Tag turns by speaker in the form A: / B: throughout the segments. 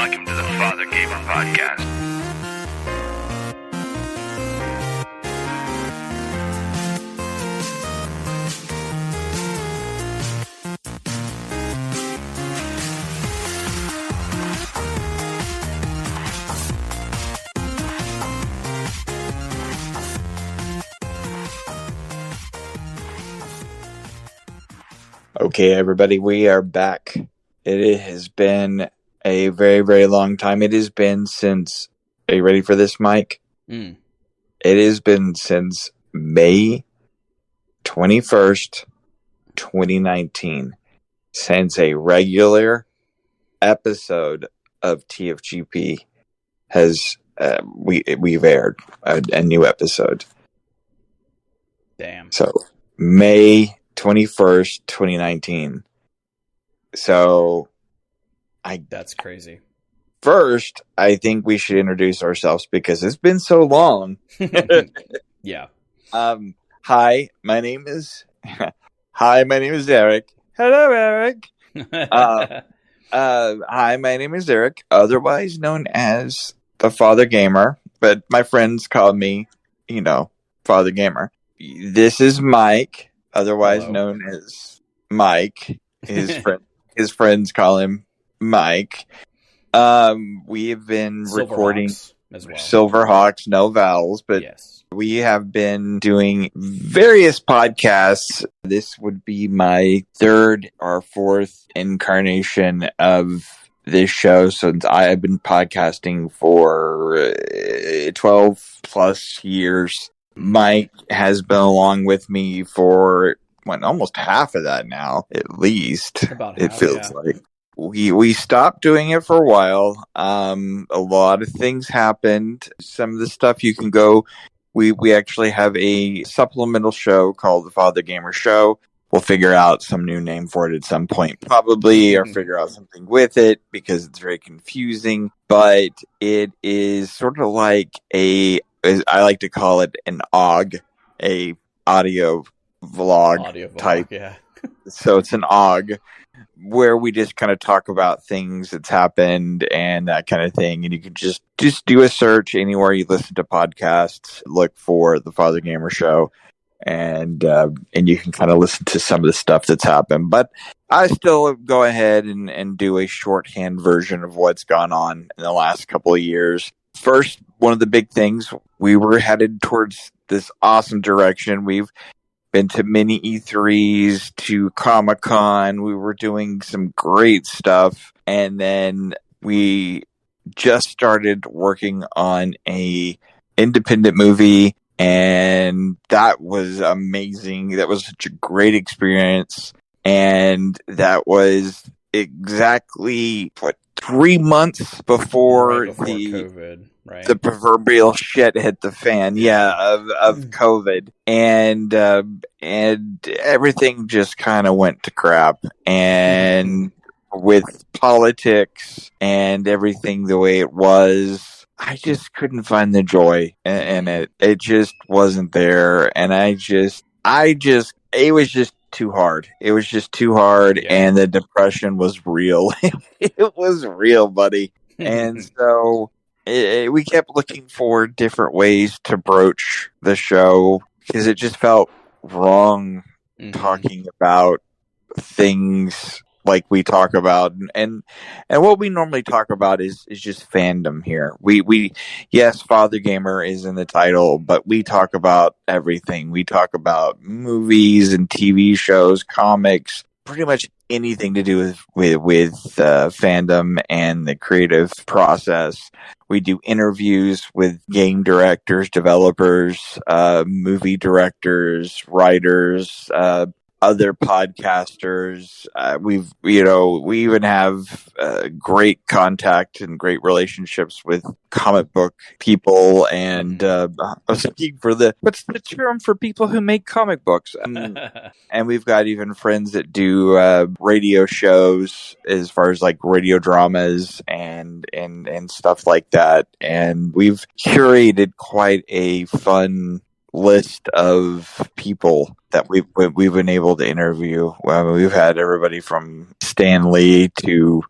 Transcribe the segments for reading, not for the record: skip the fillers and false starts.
A: welcome to the Fathergamer Podcast.
B: Okay, everybody, we are back. It has been a very, very long time. It has been since, are you ready for this, Mike? It has been since May 21st, 2019, since a regular episode of TFGP has, we've aired a new episode.
C: Damn.
B: So, May 21st, 2019. So,
C: That's crazy.
B: First, I think we should introduce ourselves because it's been so long.
C: Yeah.
B: Hi, my name is Eric. Hello, Eric. Hi, my name is Eric, otherwise known as the Fathergamer, but my friends call me, Fathergamer. This is Mike, otherwise known as Mike. His friends call him Mike. We have been recording
C: as well.
B: Silverhawks, no vowels, but
C: yes.
B: We have been doing various podcasts. This would be my third or fourth incarnation of this show since I have been podcasting for 12 plus years. Mike has been along with me for almost half of that now, at least.
C: About
B: it
C: half,
B: feels
C: yeah.
B: like. We stopped doing it for a while. A lot of things happened. Some of the stuff you can go. We actually have a supplemental show called the Fathergamer Show. We'll figure out some new name for it at some point, probably, or figure out something with it because it's very confusing. But it is sort of like I like to call it an OG, a audio vlog type.
C: Yeah.
B: So it's an OG where we just kind of talk about things that's happened and that kind of thing. And you can just do a search anywhere you listen to podcasts, look for the Fathergamer Show, and you can kind of listen to some of the stuff that's happened. But I still go ahead and do a shorthand version of what's gone on in the last couple of years. First, one of the big things, we were headed towards this awesome direction. We've been to mini E3s, to Comic-Con. We were doing some great stuff. And then we just started working on a independent movie. And that was amazing. That was such a great experience. And that was exactly, 3 months before
C: COVID, right?
B: The proverbial shit hit the fan, of COVID, and everything just kind of went to crap, and with politics and everything the way it was, I just couldn't find the joy in it. It just wasn't there, and it was just too hard. It was just too hard, and the depression was real. It was real, buddy. And so we kept looking for different ways to broach the show because it just felt wrong talking about things like we talk about, and what we normally talk about is just fandom here. We yes, Fathergamer is in the title, but we talk about everything. We talk about movies and TV shows, comics, pretty much anything to do with fandom and the creative process. We do interviews with game directors, developers, movie directors, writers, other podcasters. We even have great contact and great relationships with comic book people. And I was looking for what's the term for people who make comic books? And we've got even friends that do radio shows as far as like radio dramas and stuff like that. And we've curated quite a fun list of people that we've been able to interview. We've had everybody from Stan Lee to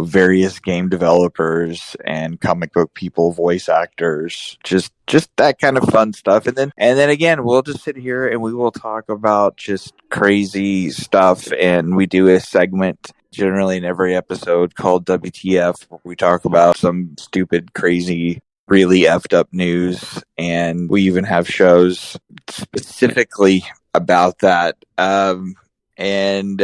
B: various game developers and comic book people, voice actors, just that kind of fun stuff. And then again, we'll just sit here and we will talk about just crazy stuff. And we do a segment generally in every episode called WTF, where we talk about some stupid, crazy, really effed up news. And we even have shows specifically about that. In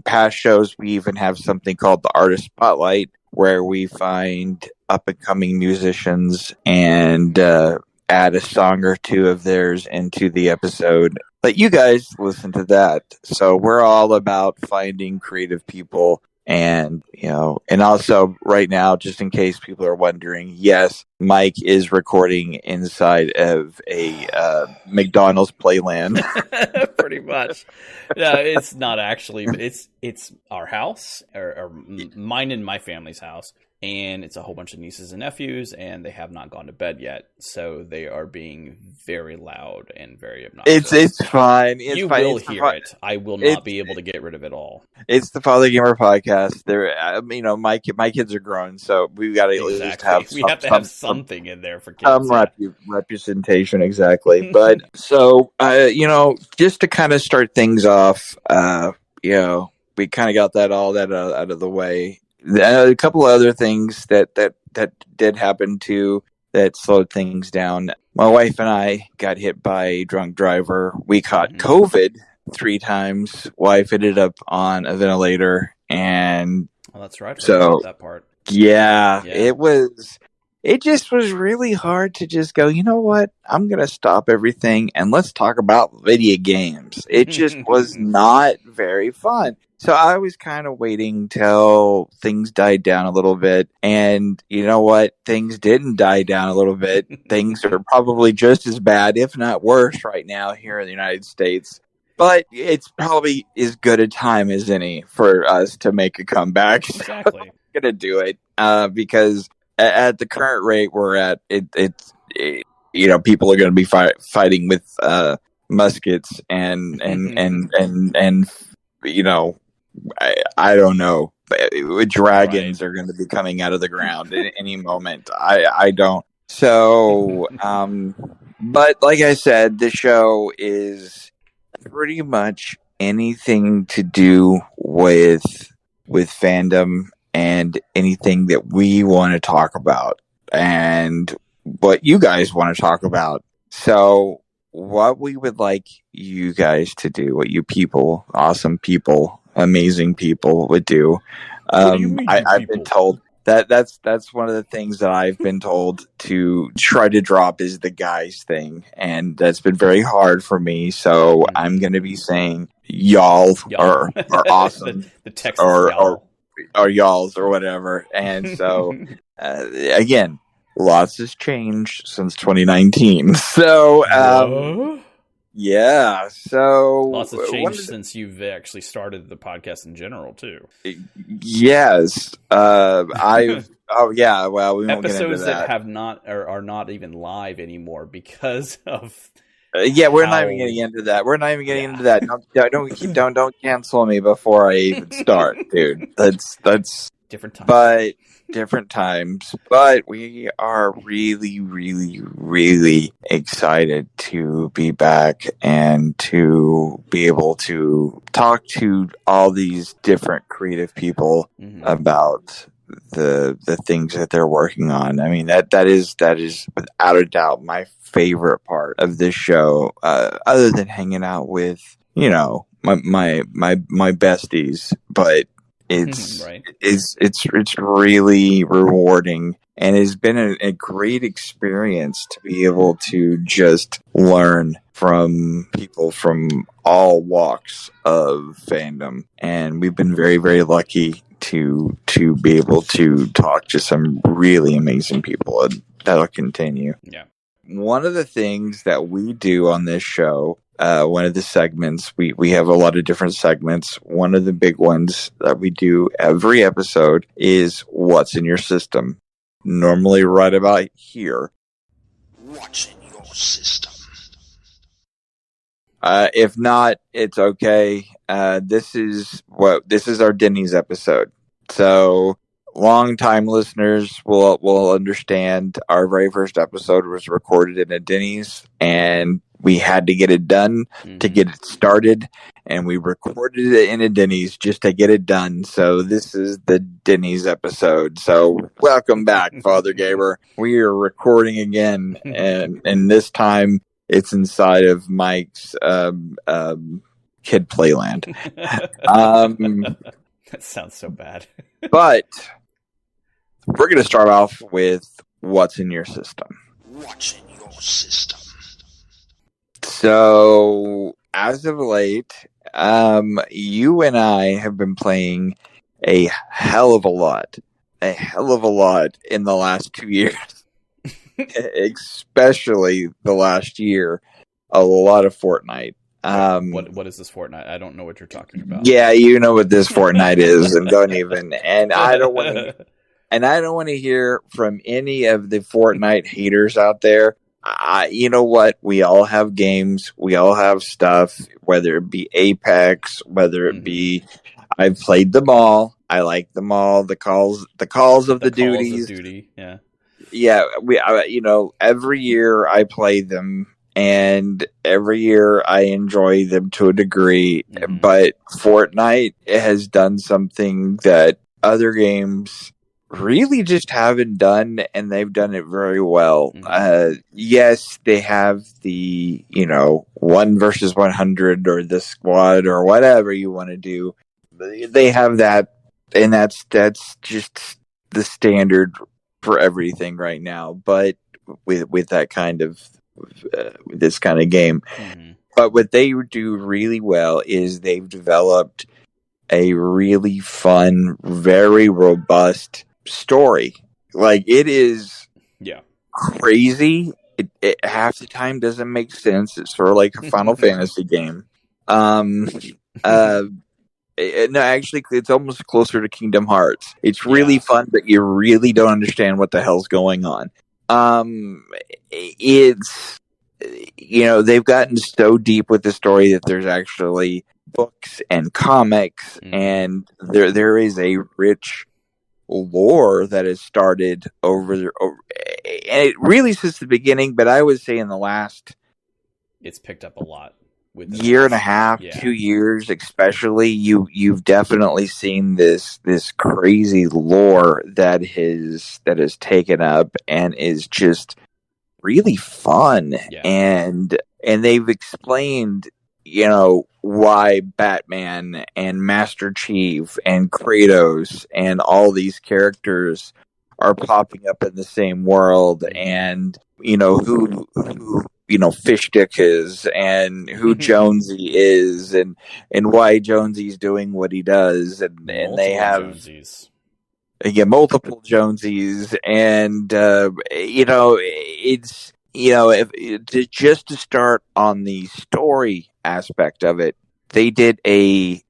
B: past shows, we even have something called the Artist Spotlight, where we find up-and-coming musicians and add a song or two of theirs into the episode. Let you guys listen to that. So we're all about finding creative people. And, and also right now, just in case people are wondering, yes, Mike is recording inside of a McDonald's playland.
C: Pretty much. No, it's not actually, but it's our house, or mine and my family's house. And it's a whole bunch of nieces and nephews, and they have not gone to bed yet. So they are being very loud and very obnoxious.
B: It's fine.
C: You will hear it. I will not be able to get rid of it all.
B: It's the Fathergamer Podcast. My kids are grown, so we've got to at least have
C: have something in there for kids.
B: Some representation, exactly. But so, just to kind of start things off, we kind of got that all out of the way. A couple of other things that did happen too that slowed things down. My wife and I got hit by a drunk driver. We caught COVID 3 times. Wife ended up on a ventilator, and
C: that's right.
B: So
C: that part.
B: Yeah, it just was really hard to just go, you know what? I'm going to stop everything and let's talk about video games. It just was not very fun. So I was kind of waiting till things died down a little bit. And you know what? Things didn't die down a little bit. Things are probably just as bad, if not worse, right now here in the United States. But it's probably as good a time as any for us to make a comeback.
C: Exactly.
B: So I'm going to do it because at the current rate we're at, people are going to be fighting with muskets and I don't know. Dragons are going to be coming out of the ground at any moment. I don't. So, but like I said, the show is pretty much anything to do with fandom and anything that we want to talk about and what you guys want to talk about. So what we would like you guys to do, what you people, awesome people, amazing people would do. I've been told that's one of the things that I've been told to try to drop is the guys thing. And that's been very hard for me. So I'm going to be saying y'all are awesome.
C: the text y'all.
B: Or y'alls or whatever. And so, again, lots has changed since 2019. So, yeah. So
C: lots has changed since you've actually started the podcast in general, too.
B: Yes. Well, we won't get into
C: episodes
B: that.
C: that have not or are not even live anymore because of.
B: We're not even getting into that. We're not even getting into that. Don't cancel me before I even start, dude. That's
C: different times.
B: But different times. But we are really, really, really excited to be back and to be able to talk to all these different creative people about the things that they're working on. I mean, that is without a doubt my favorite part of this show, other than hanging out with, my besties, but it's it's really rewarding and it's been a great experience to be able to just learn from people from all walks of fandom, and we've been very, very lucky to be able to talk to some really amazing people, and that'll continue.
C: Yeah.
B: One of the things that we do on this show, one of the segments, we have a lot of different segments. One of the big ones that we do every episode is What's in Your System? Normally right about here.
A: What's in your system?
B: If not, it's okay. This is our Denny's episode. So, long-time listeners will understand our very first episode was recorded in a Denny's, and we had to get it done to get it started, and we recorded it in a Denny's just to get it done. So this is the Denny's episode. So welcome back, Fathergamer. We are recording again, and this time it's inside of Mike's kid playland.
C: That sounds so bad.
B: But we're going to start off with what's in your system.
A: What's in your system?
B: So, as of late, you and I have been playing a hell of a lot in the last 2 years, especially the last year, a lot of Fortnite.
C: What is this Fortnite? I don't know what you're talking about.
B: Yeah, you know what this Fortnite is, and don't even. And I don't want to hear from any of the Fortnite haters out there. You know what? We all have games. We all have stuff. Whether it be Apex, whether it be, I've played them all. I like them all. The calls of the duties.
C: Duty. Yeah.
B: Yeah. Every year I play them. And every year I enjoy them to a degree, but Fortnite has done something that other games really just haven't done, and they've done it very well. Yes, they have the, 1 versus 100 or the squad or whatever you want to do. They have that, and that's just the standard for everything right now, but with that kind of this kind of game. But what they do really well is they've developed a really fun, very robust story. Like, it is crazy. It half the time doesn't make sense. It's sort of like a Final Fantasy game. No, actually, it's almost closer to Kingdom Hearts. It's really fun, but you really don't understand what the hell's going on. It's, they've gotten so deep with the story that there's actually books and comics, and there is a rich lore that has started over, and it really since the beginning, but I would say in the last,
C: it's picked up a lot. With
B: year and a half, 2 years, especially, you've definitely seen this crazy lore that has taken up and is just really fun. And they've explained, why Batman and Master Chief and Kratos and all these characters are popping up in the same world, and who Fishstick is, and who Jonesy is, and why Jonesy's doing what he does, and they have
C: Jonesies.
B: Multiple Jonesies, and it's if just to start on the story aspect of it, they did I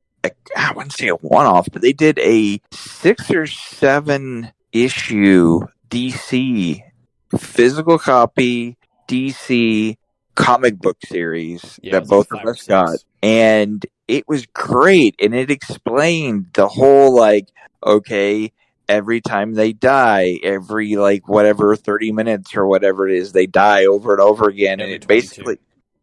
B: wouldn't say a one-off, but they did a 6 or 7 issue DC physical copy DC comic book series that both of us got, and it was great, and it explained the whole, every time they die, every whatever 30 minutes or whatever it is, they die over and over again, and it basically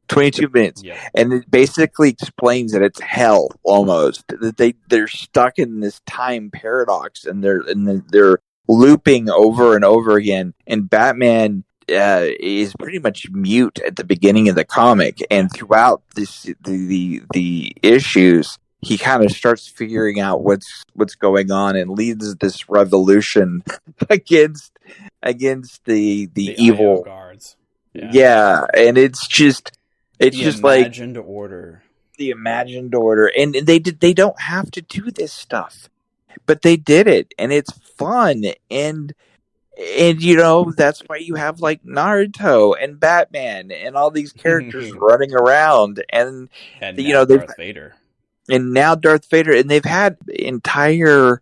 B: 22 minutes, and it basically explains that it's hell almost, that they're stuck in this time paradox, and they're looping over and over again, and Batman is pretty much mute at the beginning of the comic, and throughout the issues, he kind of starts figuring out what's going on and leads this revolution against the evil
C: guards.
B: And it's just
C: imagined order.
B: The imagined order, and they don't have to do this stuff, but they did it, and it's fun, and that's why you have Naruto and Batman and all these characters running around, and
C: Darth Vader.
B: And now Darth Vader, and they've had entire,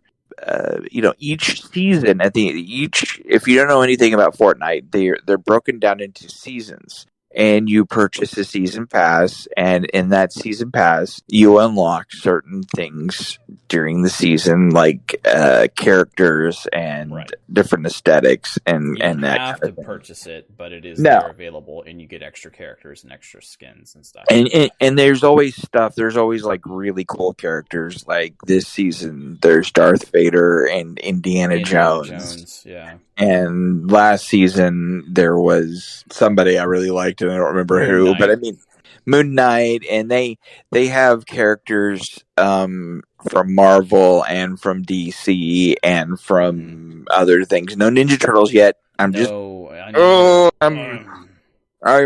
B: each season if you don't know anything about Fortnite, they're broken down into seasons. and you purchase a season pass, and in that season pass, you unlock certain things during the season, like characters and
C: Right.
B: different aesthetics, and
C: You don't
B: that
C: have
B: kind of
C: to
B: thing.
C: purchase it, but it is
B: No.
C: there available, and you get extra characters and extra skins and stuff.
B: And there's always stuff. There's always like really cool characters. Like this season, there's Darth Vader and Indiana Jones.
C: Yeah.
B: And last season there was somebody I really liked, and I don't remember
C: Moon
B: who.
C: Knight.
B: But I mean, Moon Knight, and they have characters from Marvel and from DC and from other things. No Ninja Turtles yet. I'm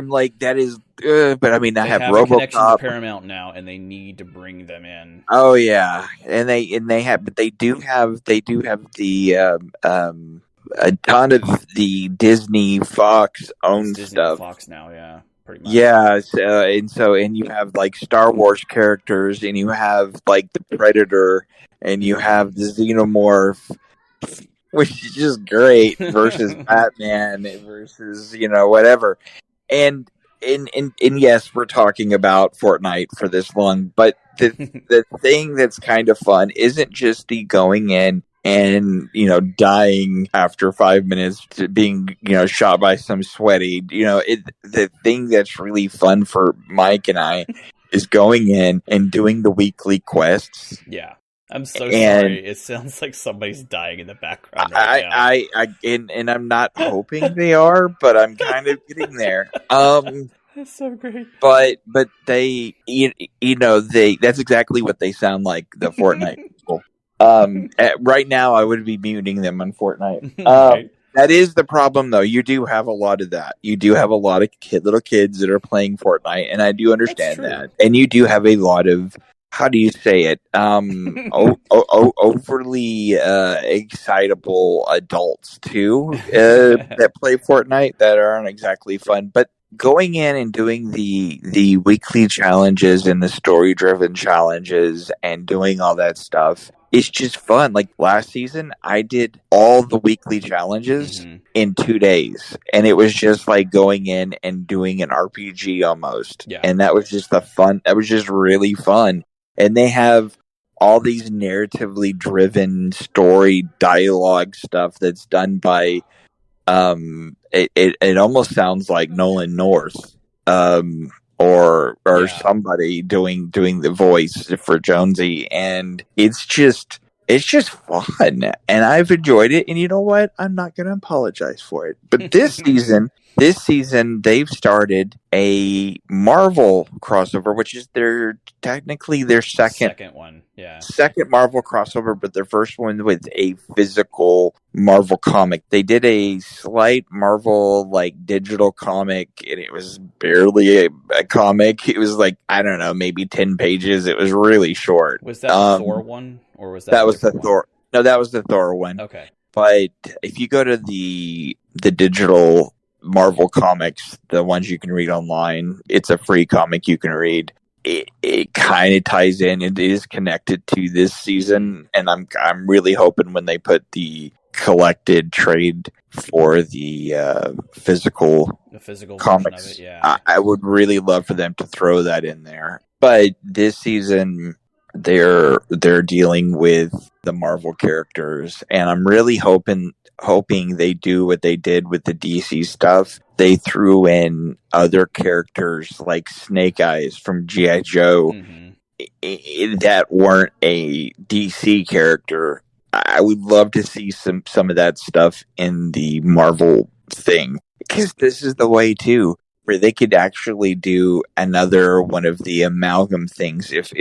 B: like, that is good, but I mean, I have
C: a connection to
B: RoboCop.
C: Paramount now, and they need to bring them in.
B: Oh yeah, and they have, but they do have the a ton of the Disney Fox owned
C: Disney
B: stuff.
C: Fox now, yeah, pretty much.
B: Yeah, and you have like Star Wars characters, and you have like the Predator, and you have the Xenomorph, which is just great, versus Batman versus whatever. And yes, we're talking about Fortnite for this long, but the thing that's kind of fun isn't just the going in and dying after 5 minutes to being shot by some sweaty. The thing that's really fun for Mike and I is going in and doing the weekly quests.
C: Yeah. I'm so sorry. It sounds like somebody's dying in the background right now.
B: And I'm not hoping they are, but I'm kind of getting there.
C: That's so great.
B: But they, that's exactly what they sound like, the Fortnite people. Right now I would be muting them on Fortnite.
C: Right.
B: That is the problem, though. You do have a lot of that. You do have a lot of little kids that are playing Fortnite, and I do understand that. And you do have a lot of, how do you say it? Overly excitable adults too that play Fortnite that aren't exactly fun. But going in and doing the weekly challenges and the story-driven challenges and doing all that stuff, it's just fun. Like last season, I did all the weekly challenges in 2 days, and it was just like going in and doing an RPG almost.
C: Yeah.
B: And that was just fun. That was just really fun. And they have all these narratively driven story dialogue stuff that's done by it almost sounds like Nolan North or somebody doing the voice for Jonesy, and it's just fun, and I've enjoyed it. And you know what? I'm not going to apologize for it. But this season they've started a Marvel crossover, which is technically their second
C: one. Yeah.
B: Second Marvel crossover, but their first one with a physical Marvel comic. They did a slight Marvel digital comic, and it was barely a comic. It was I don't know, maybe 10 pages. It was really short.
C: Was that the Thor one, or was that
B: was the Thor? No, that was the Thor one.
C: Okay.
B: But if you go to the digital Marvel comics, the ones you can read online, it's a free comic you can read. It kind of ties in. It is connected to this season, and I'm really hoping when they put the collected trade for the physical comics,
C: of it, yeah.
B: I would really love for them to throw that in there. But this season, they're dealing with the Marvel characters, and I'm really hoping they do what they did with the DC stuff. They threw in other characters like Snake Eyes from G.I. Joe that weren't a DC character. I would love to see some of that stuff in the Marvel thing, because this is the way too, where they could actually do another one of the amalgam things. If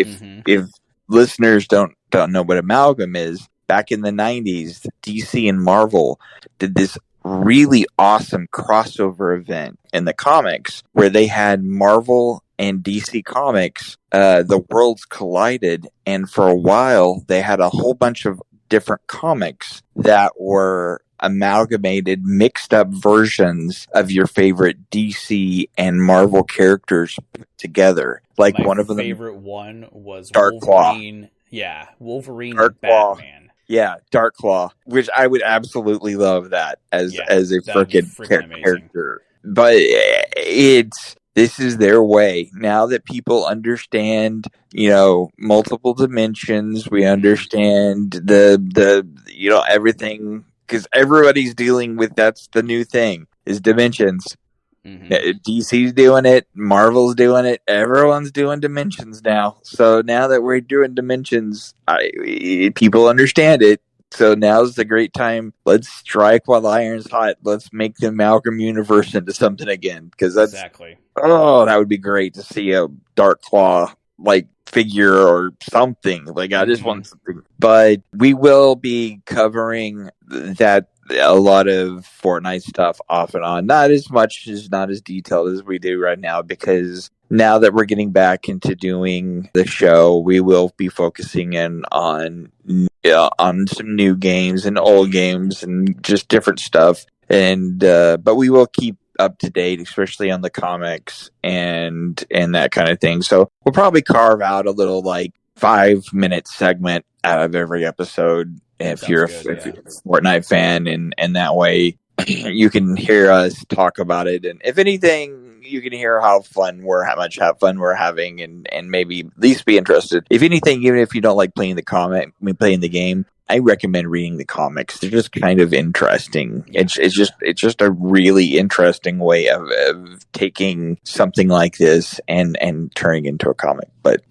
B: listeners don't know what amalgam is, back in the 90s, DC and Marvel did this really awesome crossover event in the comics where they had Marvel and DC Comics, the worlds collided, and for a while they had a whole bunch of different comics that were amalgamated, mixed up versions of your favorite DC and Marvel characters put together. Like
C: my
B: one of them,
C: favorite one was
B: Dark
C: Wolverine.
B: Claw.
C: Yeah, Wolverine
B: Dark
C: and Batman.
B: Yeah, Dark Claw, which I would absolutely love that as a freaking character. but this is their way. Now that people understand, multiple dimensions, we understand the everything, because everybody's dealing with, that's the new thing, is dimensions. DC's doing it, Marvel's doing it, everyone's doing dimensions now. So now that we're doing dimensions, people understand it. So now's the great time. Let's strike while the iron's hot. Let's make the Amalgam universe into something again. Because that's
C: exactly.
B: Oh, that would be great to see a Dark Claw like figure or something. Like, I just want something. But we will be covering that, a lot of Fortnite stuff off and on. Not as detailed as we do right now, because now that we're getting back into doing the show, we will be focusing in on some new games and old games and just different stuff. And but we will keep up to date, especially on the comics and that kind of thing. So we'll probably carve out a little 5-minute segment out of every episode if you're a Fortnite fan, and that way you can hear us talk about it. And if anything, you can hear how much fun we're having, and maybe at least be interested. If anything, even if you don't like playing the game, I recommend reading the comics. They're just kind of interesting. It's just a really interesting way of taking something like this and turning into a comic. But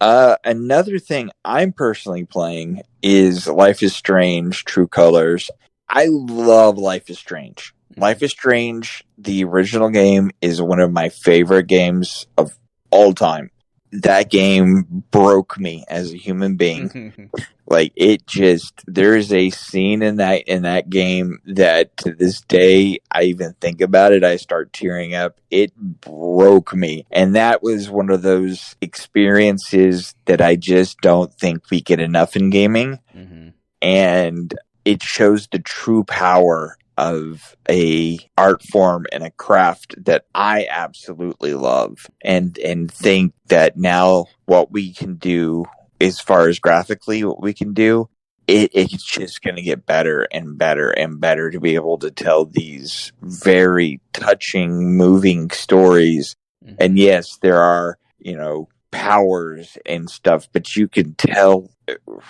B: another thing I'm personally playing is Life is Strange: True Colors. I love Life is Strange. Life is Strange, the original game, is one of my favorite games of all time. That game broke me as a human being. There's a scene in that game that to this day, I even think about it, I start tearing up. It broke me. And that was one of those experiences that I just don't think we get enough in gaming. And it shows the true power of a art form and a craft that I absolutely love, and think that now what we can do as far as graphically what we can do, it's just going to get better and better and better to be able to tell these very touching, moving stories. And yes, there are, powers and stuff, but you can tell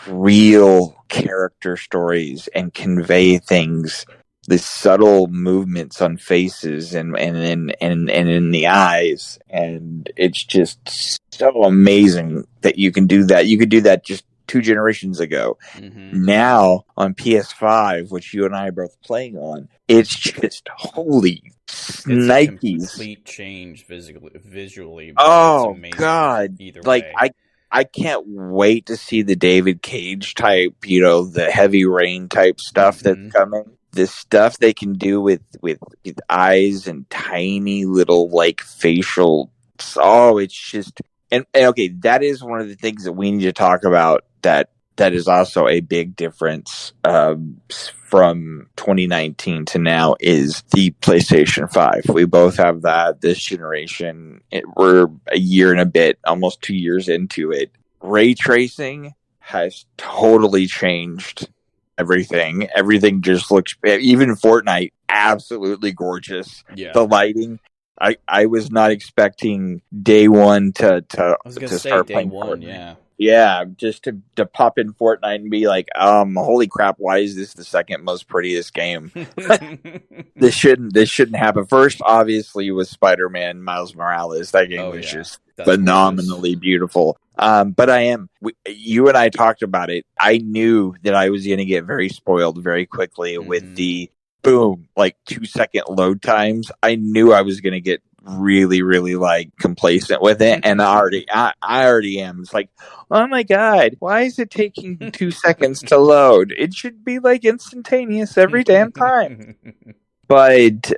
B: real character stories and convey things, the subtle movements on faces and in the eyes, and it's just so amazing that you can do that. You could do that just 2 generations ago. Now on PS5, which you and I are both playing on, it's just holy Nikes.
C: It's a complete change visually.
B: Oh
C: it's
B: God!
C: Either way.
B: I can't wait to see the David Cage type, the Heavy Rain type stuff that's coming. The stuff they can do with eyes and tiny little facial. Oh, it's just and okay. That is one of the things that we need to talk about. That is also a big difference from 2019 to now is the PlayStation 5. We both have that this generation. We're a year and a bit, almost 2 years into it. Ray tracing has totally changed everything. Everything just looks, even Fortnite, absolutely gorgeous.
C: Yeah.
B: The lighting. I was not expecting day one to start playing
C: one,
B: Fortnite.
C: yeah.
B: Yeah, just to pop in Fortnite and be like, holy crap, why is this the second most prettiest game? This shouldn't happen. First, obviously, was Spider-Man Miles Morales. That game was just phenomenally beautiful. But you and I talked about it. I knew that I was going to get very spoiled very quickly with the boom, 2-second load times. I knew I was going to get really, really complacent with it, and I already am. It's like, oh my God, why is it taking 2 seconds to load? It should be instantaneous every damn time. But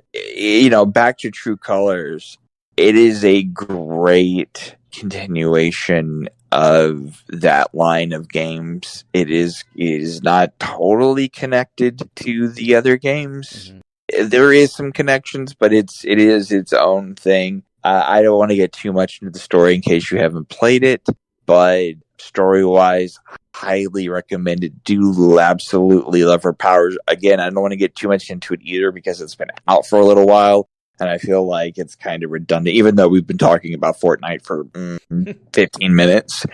B: back to True Colors, it is a great continuation of that line of games. It is not totally connected to the other games. There is some connections, but it is its own thing. I don't want to get too much into the story in case you haven't played it, but story-wise, highly recommended. Do absolutely love her powers. Again, I don't want to get too much into it either because it's been out for a little while, And I feel like it's kind of redundant, even though we've been talking about Fortnite for 15 minutes.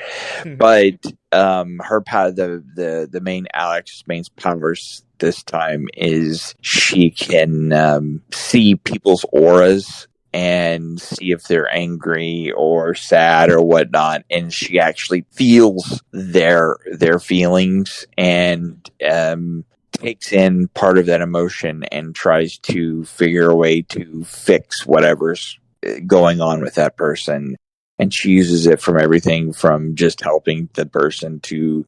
B: But the main Alex's main powers this time is she can see people's auras and see if they're angry or sad or whatnot, and she actually feels their feelings and takes in part of that emotion and tries to figure a way to fix whatever's going on with that person. And she uses it from everything from just helping the person to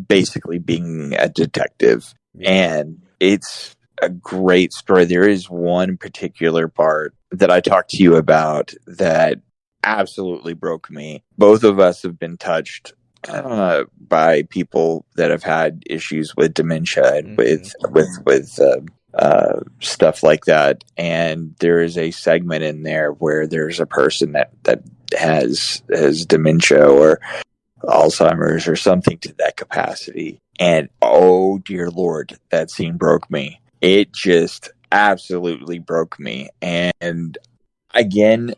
B: basically being a detective. And it's a great story. There is one particular part that I talked to you about that absolutely broke me. Both of us have been touched by people that have had issues with dementia and with stuff like that. And there is a segment in there where there's a person that has dementia or Alzheimer's or something to that capacity. And oh dear Lord, that scene broke me. It just absolutely broke me. And again,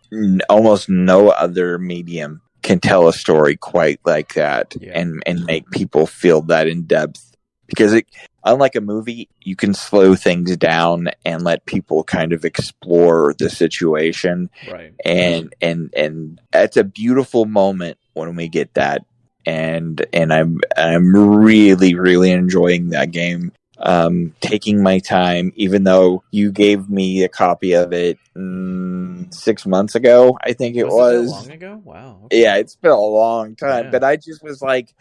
B: almost no other medium can tell a story quite like that and make people feel that in depth. Because unlike a movie, you can slow things down and let people kind of explore the situation.
C: Right.
B: And that's a beautiful moment when we get that. And I'm really, really enjoying that game. Taking my time, even though you gave me a copy of it 6 months ago, I think it was.
C: It that long ago? Wow. Okay.
B: Yeah, it's been a long time,
C: Yeah.
B: but I just was like,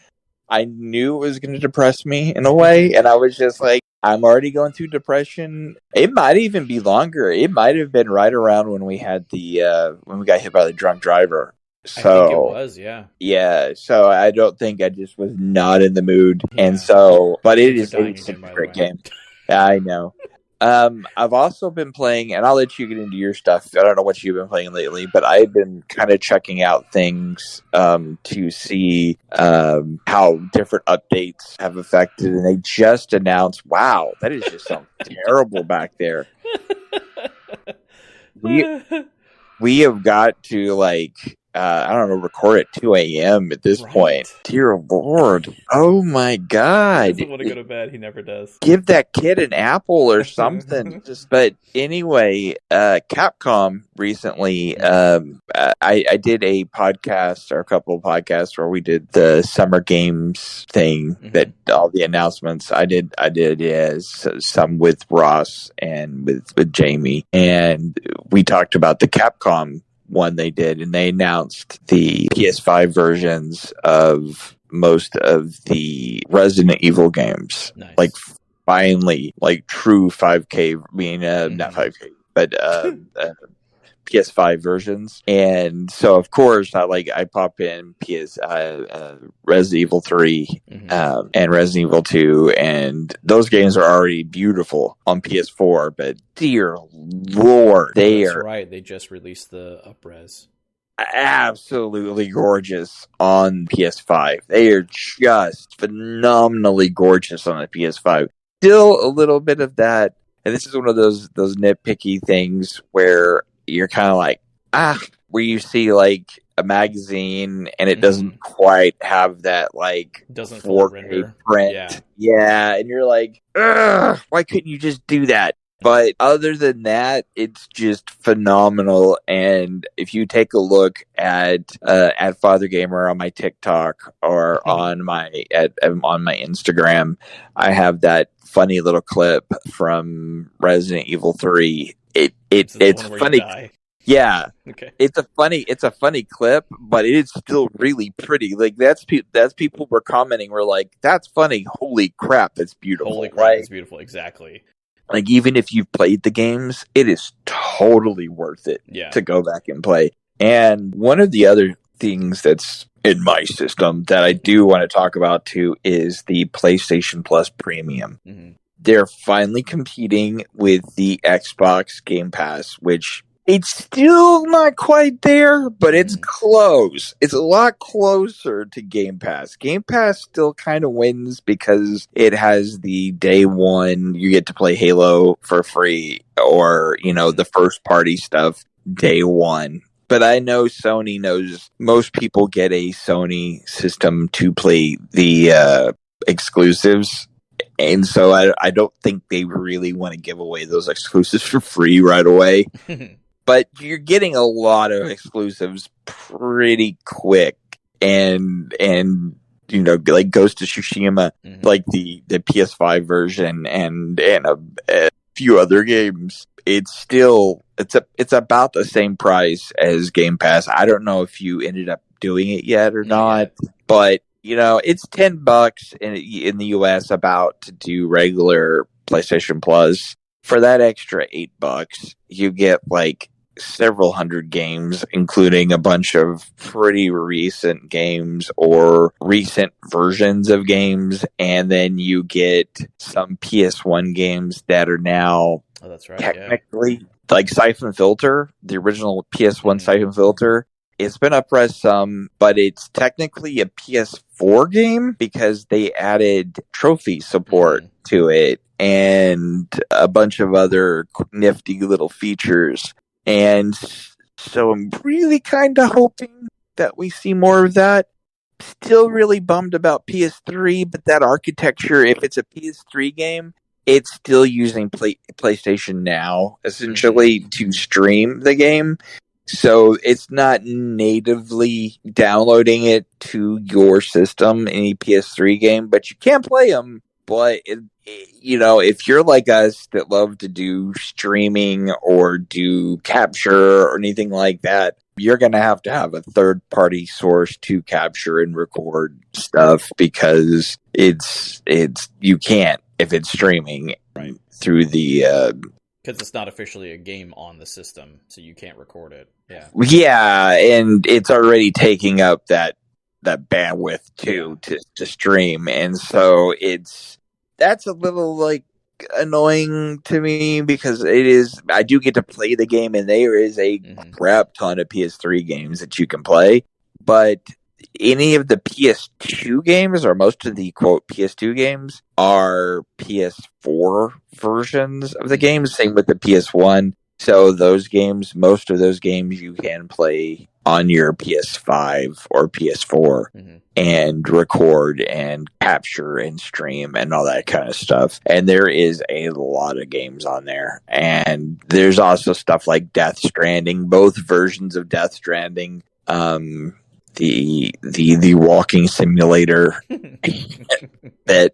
B: I knew it was going to depress me in a way, and I was just like, I'm already going through depression. It might even be longer. It might have been right around when we had when we got hit by the drunk driver. So,
C: I think it was, yeah.
B: Yeah, so I don't think I just was not in the mood. Yeah. And so, but it's a great game. I know. I've also been playing, and I'll let you get into your stuff. I don't know what you've been playing lately, but I've been kind of checking out things to see how different updates have affected. And they just announced, wow, that is just so terrible back there. We have got to I don't know, record at 2 a.m. at this point. Dear Lord. Oh my God.
C: He doesn't want to go to bed. He never does.
B: Give that kid an apple or something. But anyway, Capcom recently, I did a podcast or a couple of podcasts where we did the Summer Games thing, that all the announcements I did some with Ross and with Jamie. And we talked about the Capcom one they did, and they announced the PS5 versions of most of the Resident Evil games.
C: Nice.
B: Finally, true 5K, not 5K, but PS5 versions. And so, of course, I pop in Resident Evil 3 and Resident Evil 2, and those games are already beautiful on PS4, but dear Lord,
C: that's right. They just released the up-res.
B: Absolutely gorgeous on PS5. They are just phenomenally gorgeous on the PS5. Still a little bit of that, and this is one of those nitpicky things where you're kind of like, where you see a magazine and it doesn't quite have that
C: doesn't
B: 4K print. Yeah, and you're like, why couldn't you just do that? But other than that, it's just phenomenal. And if you take a look at Fathergamer on my TikTok or on my Instagram, I have that funny little clip from Resident Evil 3. It's funny. Yeah.
C: Okay.
B: It's a funny clip, but it is still really pretty. That's people were commenting, were like, that's funny. Holy crap, that's beautiful.
C: Holy crap, it's beautiful. Exactly.
B: Even if you've played the games, it is totally worth it to go back and play. And one of the other things that's in my system that I do want to talk about too is the PlayStation Plus Premium. They're finally competing with the Xbox Game Pass, which It's still not quite there, but it's close. It's a lot closer to Game Pass. Game Pass still kind of wins because it has the day one, you get to play Halo for free, or, the first party stuff day one. But I know Sony knows most people get a Sony system to play the exclusives. And so I don't think they really want to give away those exclusives for free right away. But you're getting a lot of exclusives pretty quick, and like Ghost of Tsushima, like the PS5 version, and a few other games. It's about the same price as Game Pass. I don't know if you ended up doing it yet or not, but it's $10 in the US about to do regular PlayStation Plus. For that extra $8, you get like several hundred games, including a bunch of pretty recent games or recent versions of games, and then you get some PS1 games that are now technically like Siphon Filter, the original PS1 Siphon Filter. It's been upres some, but it's technically a PS4 game because they added trophy support to it and a bunch of other nifty little features. And so I'm really kind of hoping that we see more of that. Still really bummed about PS3, but that architecture, if it's a PS3 game, it's still using PlayStation Now, essentially, to stream the game. So it's not natively downloading it to your system, any PS3 game, but you can play them. But, if you're like us that love to do streaming or do capture or anything like that, you're going to have a third-party source to capture and record stuff because you can't if it's streaming through the...
C: Because it's not officially a game on the system, so you can't record it. Yeah.
B: Yeah, and it's already taking up that bandwidth too to stream, and so that's a little like annoying to me because I do get to play the game, and there is a crap ton of PS3 games that you can play, but any of the PS2 games, or most of the quote PS2 games, are PS4 versions of the games. Same with the PS1. So most of those games you can play on your PS5 or PS4 and record and capture and stream and all that kind of stuff. And there is a lot of games on there. And there's also stuff like Death Stranding, both versions of Death Stranding. The walking simulator that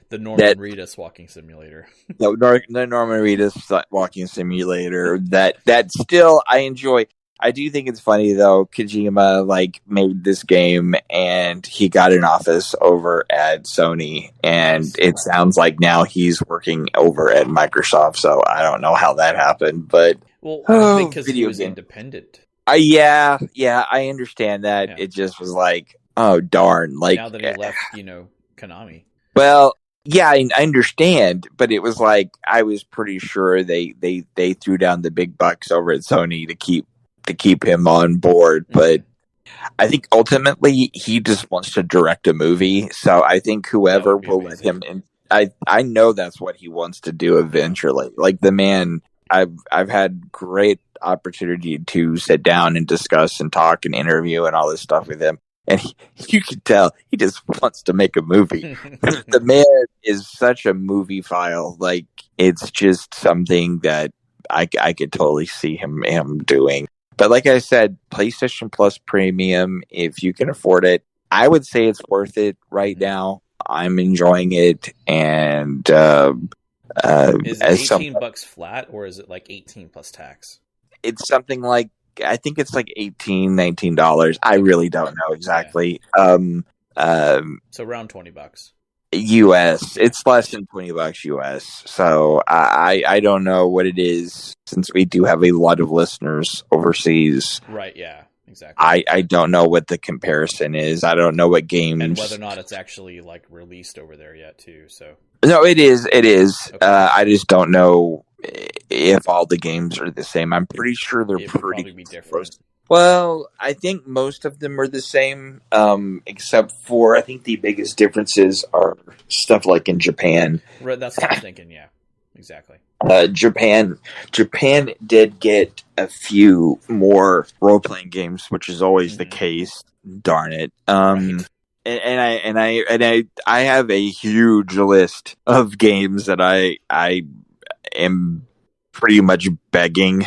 C: the Norman Reedus walking simulator.
B: The Norman Reedus walking simulator that still I enjoy. I do think it's funny though. Kojima made this game and he got an office over at Sony, and it sounds like now he's working over at Microsoft. So I don't know how that happened, but
C: I think because he was independent.
B: Yeah, I understand that. Yeah. It just was like, oh darn!
C: Now that he left, Konami.
B: Well, yeah, I understand, but it was like I was pretty sure they threw down the big bucks over at Sony to keep him on board. But I think ultimately he just wants to direct a movie. So I think whoever will let him in, I know that's what he wants to do eventually. Like the man, I've had great opportunity to sit down and discuss and talk and interview and all this stuff with him, and you can tell he just wants to make a movie. The man is such a movie file. Like it's just something that I could totally see him doing. But like I said, PlayStation Plus Premium, if you can afford it, I would say it's worth it right now. I'm enjoying it, and
C: is it $18 flat, or is it like 18 plus tax?
B: It's something like, I think it's like $19 I really don't know exactly.
C: So around $20
B: US. It's less than $20 US. So I don't know what it is, since we do have a lot of listeners overseas.
C: Right, yeah, exactly.
B: I don't know what the comparison is. I don't know what games,
C: and whether or not it's actually released over there yet too. So
B: no, it is. Okay. I just don't know if all the games are the same. I'm pretty sure they're
C: It would
B: pretty
C: probably be different.
B: close. Well, I think most of them are the same, except for I think the biggest differences are stuff like in Japan.
C: Right, that's what I was thinking. Yeah, exactly.
B: Japan did get a few more role playing games, which is always the case. Darn it.
C: Right.
B: I have a huge list of games that I am pretty much begging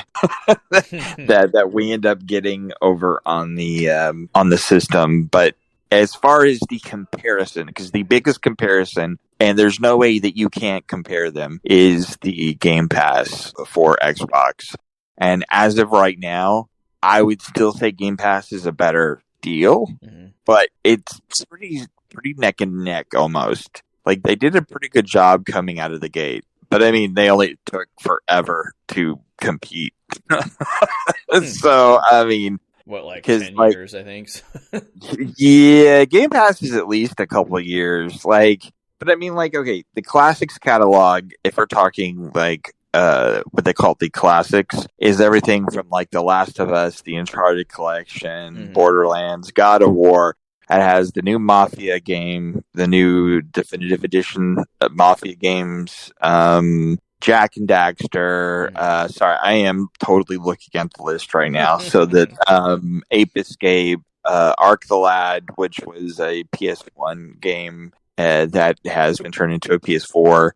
B: that we end up getting over on the system. But as far as the comparison, because the biggest comparison, and there's no way that you can't compare them, is the Game Pass for Xbox. And as of right now, I would still say Game Pass is a better deal, but it's pretty neck and neck almost. Like, they did a pretty good job coming out of the gate. But I mean, they only took forever to compete. So, I mean,
C: what, like 10 years, I think.
B: Yeah, Game Pass is at least a couple of years. Like, but I mean, like, okay, the classics catalog, if we're talking like what they call the classics, is everything from like The Last of Us, the Uncharted collection, Borderlands, God of War. It has the new Mafia game, the new Definitive Edition Mafia games, Jack and Daxter. Sorry, I am totally looking at the list right now. So that Ape Escape, Ark the Lad, which was a PS1 game that has been turned into a PS4.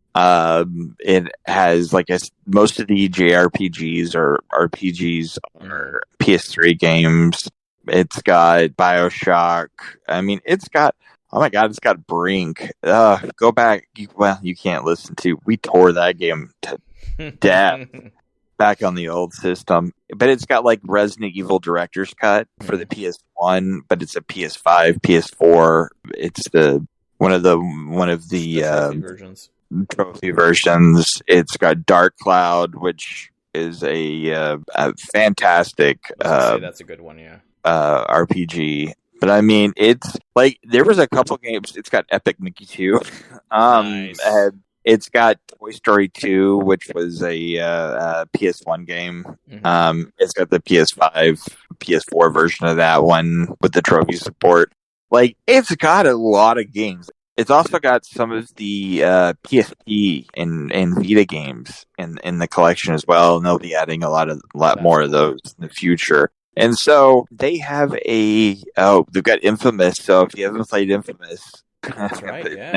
B: It has, like, most of the JRPGs or RPGs are PS3 games. It's got BioShock. I mean, it's got, oh my God, it's got Brink. Go back. You can't listen to. We tore that game to death back on the old system. But it's got like Resident Evil Director's Cut for the PS1, but it's a PS5, PS4. It's one of the
C: versions.
B: Trophy versions. It's got Dark Cloud, which is a fantastic.
C: Say that's a good one, yeah.
B: RPG. But I mean, it's like, there was a couple games. It's got Epic Mickey 2.
C: Nice.
B: It's got Toy Story 2, which was a PS1 game. It's got the PS5, PS4 version of that one with the trophy support. Like, it's got a lot of games. It's also got some of the PSP and Vita games in the collection as well, and they'll be adding a lot more of those in the future. And so they have they've got Infamous. So if you haven't played Infamous,
C: that's right. Yeah.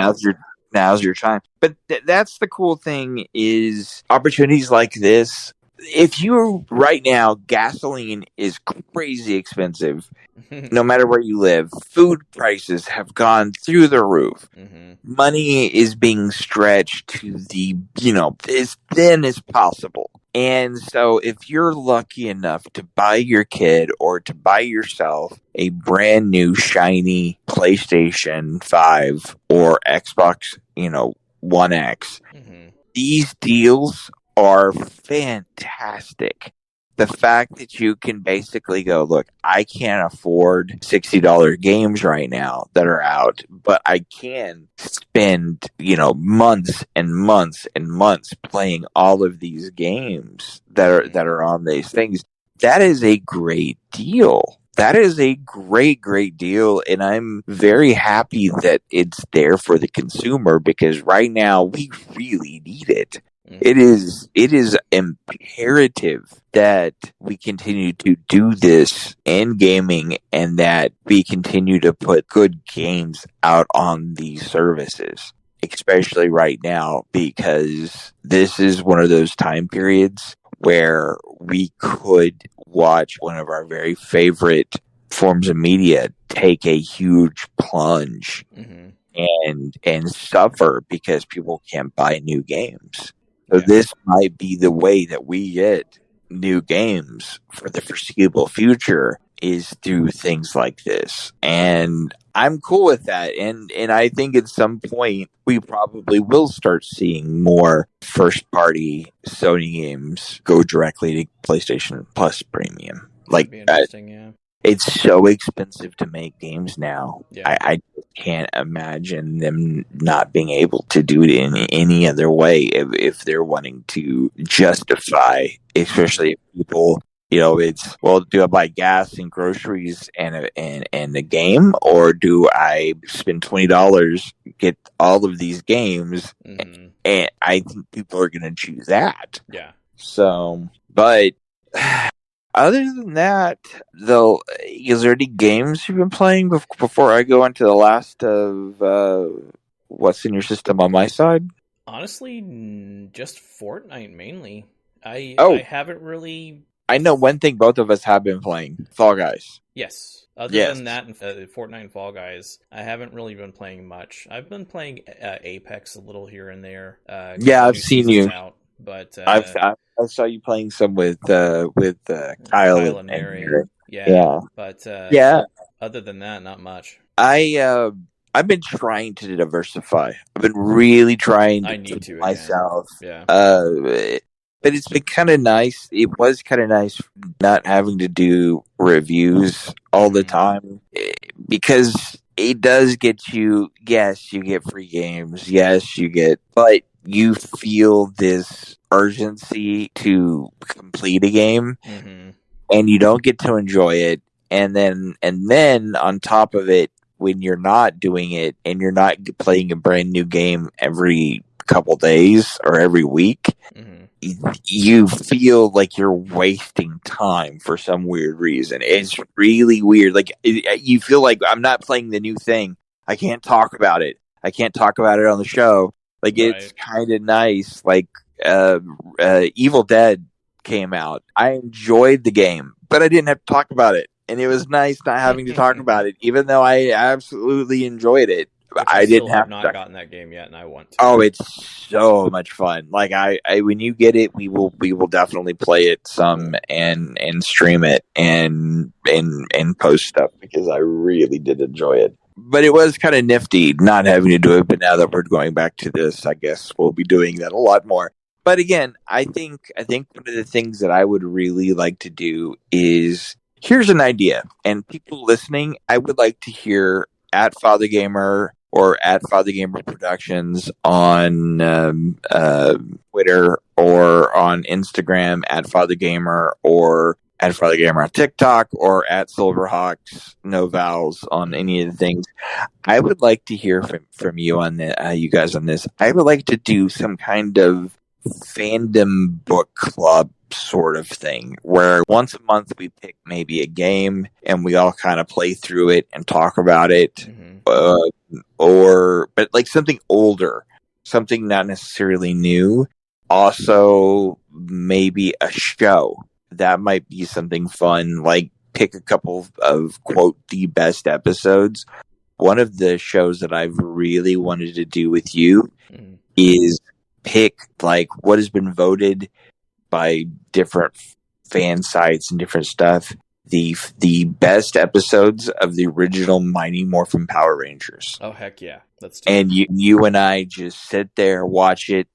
B: Now's your time. But that's the cool thing, is opportunities like this. If you right now, gasoline is crazy expensive. No matter where you live, food prices have gone through the roof. Money is being stretched to the, as thin as possible. And so if you're lucky enough to buy your kid or to buy yourself a brand new shiny PlayStation 5 or Xbox, One X, these deals are fantastic. The fact that you can basically go, look, I can't afford $60 games right now that are out, but I can spend, months and months and months playing all of these games that are on these things. That is a great deal. That is a great, great deal. And I'm very happy that it's there for the consumer, because right now we really need it. It is imperative that we continue to do this in gaming, and that we continue to put good games out on these services, especially right now, because this is one of those time periods where we could watch one of our very favorite forms of media take a huge plunge and suffer because people can't buy new games. So this might be the way that we get new games for the foreseeable future, is through things like this. And I'm cool with that. And I think at some point we probably will start seeing more first party Sony games go directly to PlayStation Plus Premium. Like,
C: interesting, yeah.
B: it's so expensive to make games now.
C: Yeah.
B: I can't imagine them not being able to do it in any other way if they're wanting to justify, especially if people, it's, well, do I buy gas and groceries and a game, or do I spend $20, get all of these games?
C: Mm-hmm.
B: And I think people are going to choose that.
C: Yeah.
B: So, but other than that, though, is there any games you've been playing before I go into the last of what's in your system on my side?
C: Honestly, just Fortnite mainly. I haven't really.
B: I know one thing both of us have been playing: Fall Guys.
C: Yes. Other than that, Fortnite and Fall Guys, I haven't really been playing much. I've been playing Apex a little here and there.
B: Yeah, I've seen you.
C: Out, but
B: I saw you playing some with Kyle and Mary. Yeah.
C: But other than that, not much.
B: I've been trying to diversify. I've been really trying to myself.
C: Again.
B: Yeah. But it's been kind of nice. It was kind of nice not having to do reviews all the time, because it does get you, yes, you get free games. Yes, but you feel this urgency to complete a game, and you don't get to enjoy it. And then on top of it, when you're not doing it and you're not playing a brand new game every couple days or every week, you feel like you're wasting time for some weird reason. It's really weird. Like, you feel like, I'm not playing the new thing. I can't talk about it. I can't talk about it on the show. Like, it's kind of nice. Like, Evil Dead came out. I enjoyed the game, but I didn't have to talk about it. And it was nice not having to talk about it, even though I absolutely enjoyed it.
C: I didn't have not gotten that game yet, and I want to.
B: Oh, it's so much fun! Like, I when you get it, we will definitely play it some and stream it and post stuff, because I really did enjoy it. But it was kind of nifty not having to do it. But now that we're going back to this, I guess we'll be doing that a lot more. But again, I think one of the things that I would really like to do is, here's an idea, and people listening, I would like to hear at Fathergamer or at Fathergamer Productions on Twitter or on Instagram at Fathergamer, or at Fathergamer on TikTok, or at Silverhawks, no vowels on any of the things. I would like to hear from you on you guys on this. I would like to do some kind of fandom book club sort of thing, where once a month we pick maybe a game and we all kind of play through it and talk about it. But like something older, something not necessarily new. Also, maybe a show. That might be something fun, like pick a couple of, quote, the best episodes. One of the shows that I've really wanted to do with you is pick, like, what has been voted by different fan sites and different stuff, the best episodes of the original Mighty Morphin Power Rangers.
C: Oh, heck yeah. Let's do
B: and you and I just sit there, watch it,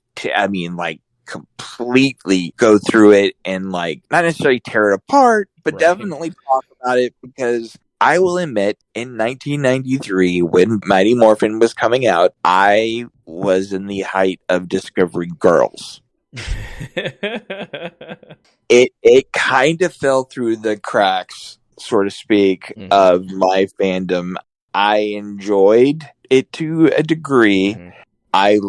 B: completely go through it, and, like, not necessarily tear it apart, but definitely talk about it, because I will admit, in 1993, when Mighty Morphin was coming out, I was in the height of discovering girls. It kind of fell through the cracks, so to speak, of my fandom. I enjoyed it to a degree.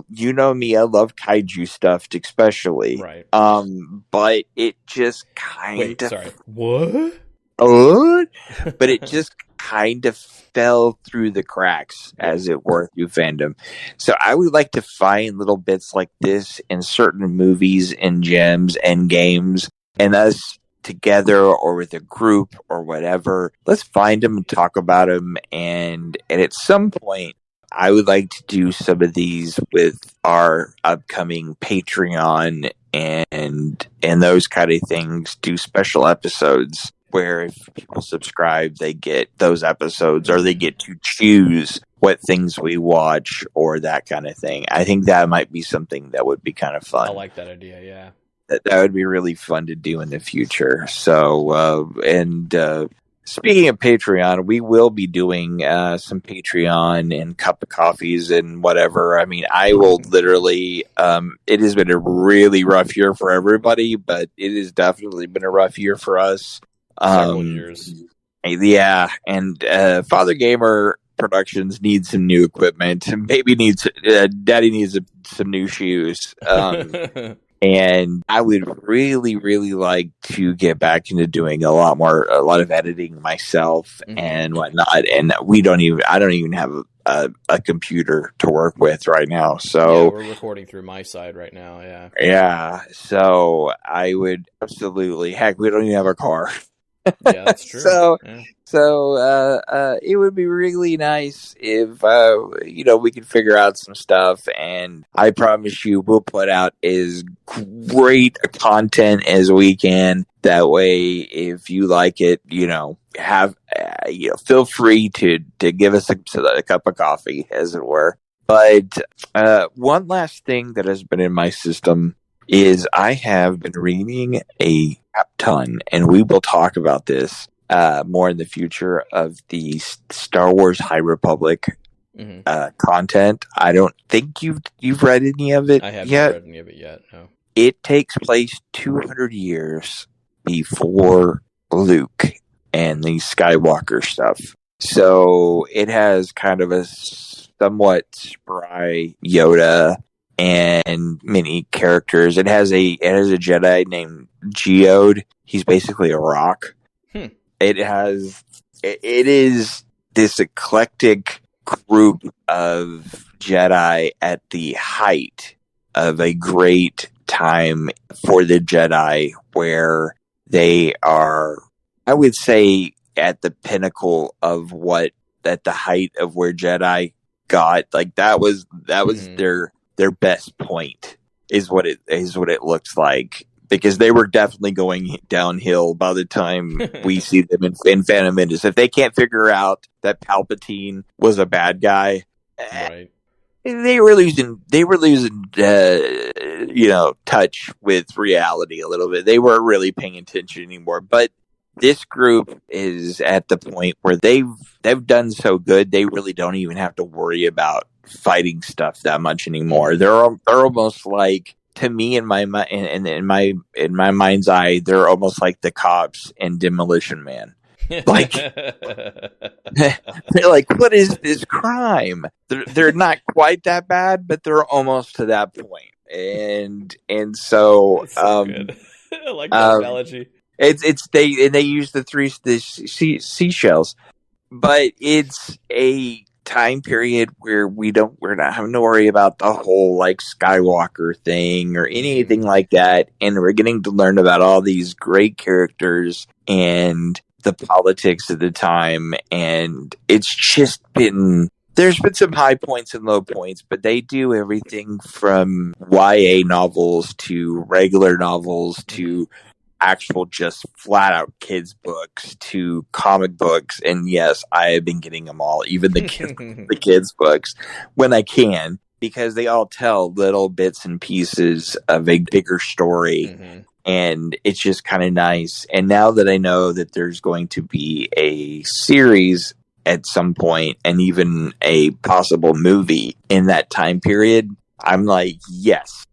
B: You know me, I love kaiju stuff, especially.
C: Right.
B: But it just kind of...
C: Sorry. What?
B: But it just kind of fell through the cracks, as it were, through fandom. So I would like to find little bits like this in certain movies and gems and games, and us together or with a group or whatever, let's find them and talk about them. And at some point, I would like to do some of these with our upcoming Patreon and those kind of things, do special episodes where if people subscribe, they get those episodes, or they get to choose what things we watch, or that kind of thing. I think that might be something that would be kind of fun.
C: I like that idea, yeah.
B: That would be really fun to do in the future. So, Speaking of Patreon, we will be doing some Patreon and cup of coffees and whatever. I mean, I will literally. It has been a really rough year for everybody, but it has definitely been a rough year for us.
C: Several years.
B: Yeah, and Fathergamer Productions needs some new equipment. Maybe Daddy needs some new shoes. And I would really, really like to get back into doing a lot of editing myself and whatnot. And I don't even have a computer to work with right now. So
C: yeah, we're recording through my side right now. Yeah.
B: Yeah. So I would absolutely, heck, we don't even have a car.
C: Yeah, that's true.
B: So it would be really nice if we could figure out some stuff, and I promise you, we'll put out as great content as we can. That way, if you like it, feel free to give us a cup of coffee, as it were. But one last thing that has been in my system is I have been reading a crap ton, and we will talk about this more in the future, of the Star Wars High Republic content. I don't think you've read any of it.
C: I haven't read any of it yet. No.
B: It takes place 200 years before Luke and the Skywalker stuff. So it has kind of a somewhat spry Yoda and many characters. It has a Jedi named Geode. He's basically a rock. It is this eclectic group of Jedi at the height of a great time for the Jedi, where they are, I would say, at the pinnacle of at the height of where Jedi got. Like that was their best point, is what it looks like, because they were definitely going downhill by the time we see them in Phantom Menace. If they can't figure out that Palpatine was a bad guy,
C: right,
B: they were losing touch with reality a little bit. They weren't really paying attention anymore. But this group is at the point where they've done so good, they really don't even have to worry about fighting stuff that much anymore. They're almost like, to me, in my mind's eye, they're almost like the cops in Demolition Man. Like, they're like, what is this crime? They're not quite that bad, but they're almost to that point. And so,
C: that's so good. I like that analogy.
B: They use the seashells, but it's a time period where we're not having to worry about the whole like Skywalker thing or anything like that, and we're getting to learn about all these great characters and the politics of the time. And it's just there's been some high points and low points, but they do everything from YA novels to regular novels to actual just flat out kids books to comic books. And yes, I have been getting them all, even the kids books, when I can, because they all tell little bits and pieces of a bigger story. And it's just kind of nice. And now that I know that there's going to be a series at some point, and even a possible movie in that time period, I'm like, yes,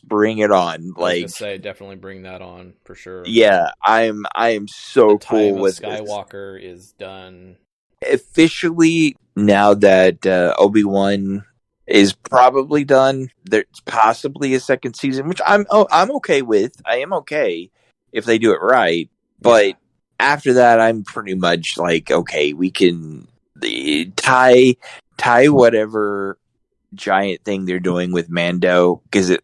B: bring it on. Like,
C: I was gonna say, definitely bring that on for sure.
B: Yeah, I am so cool with
C: Skywalker is done
B: officially now that Obi-Wan is probably done. There's possibly a second season, which I'm okay with. I am okay if they do it right, but after that, I'm pretty much like, okay, we can tie whatever giant thing they're doing with Mando, because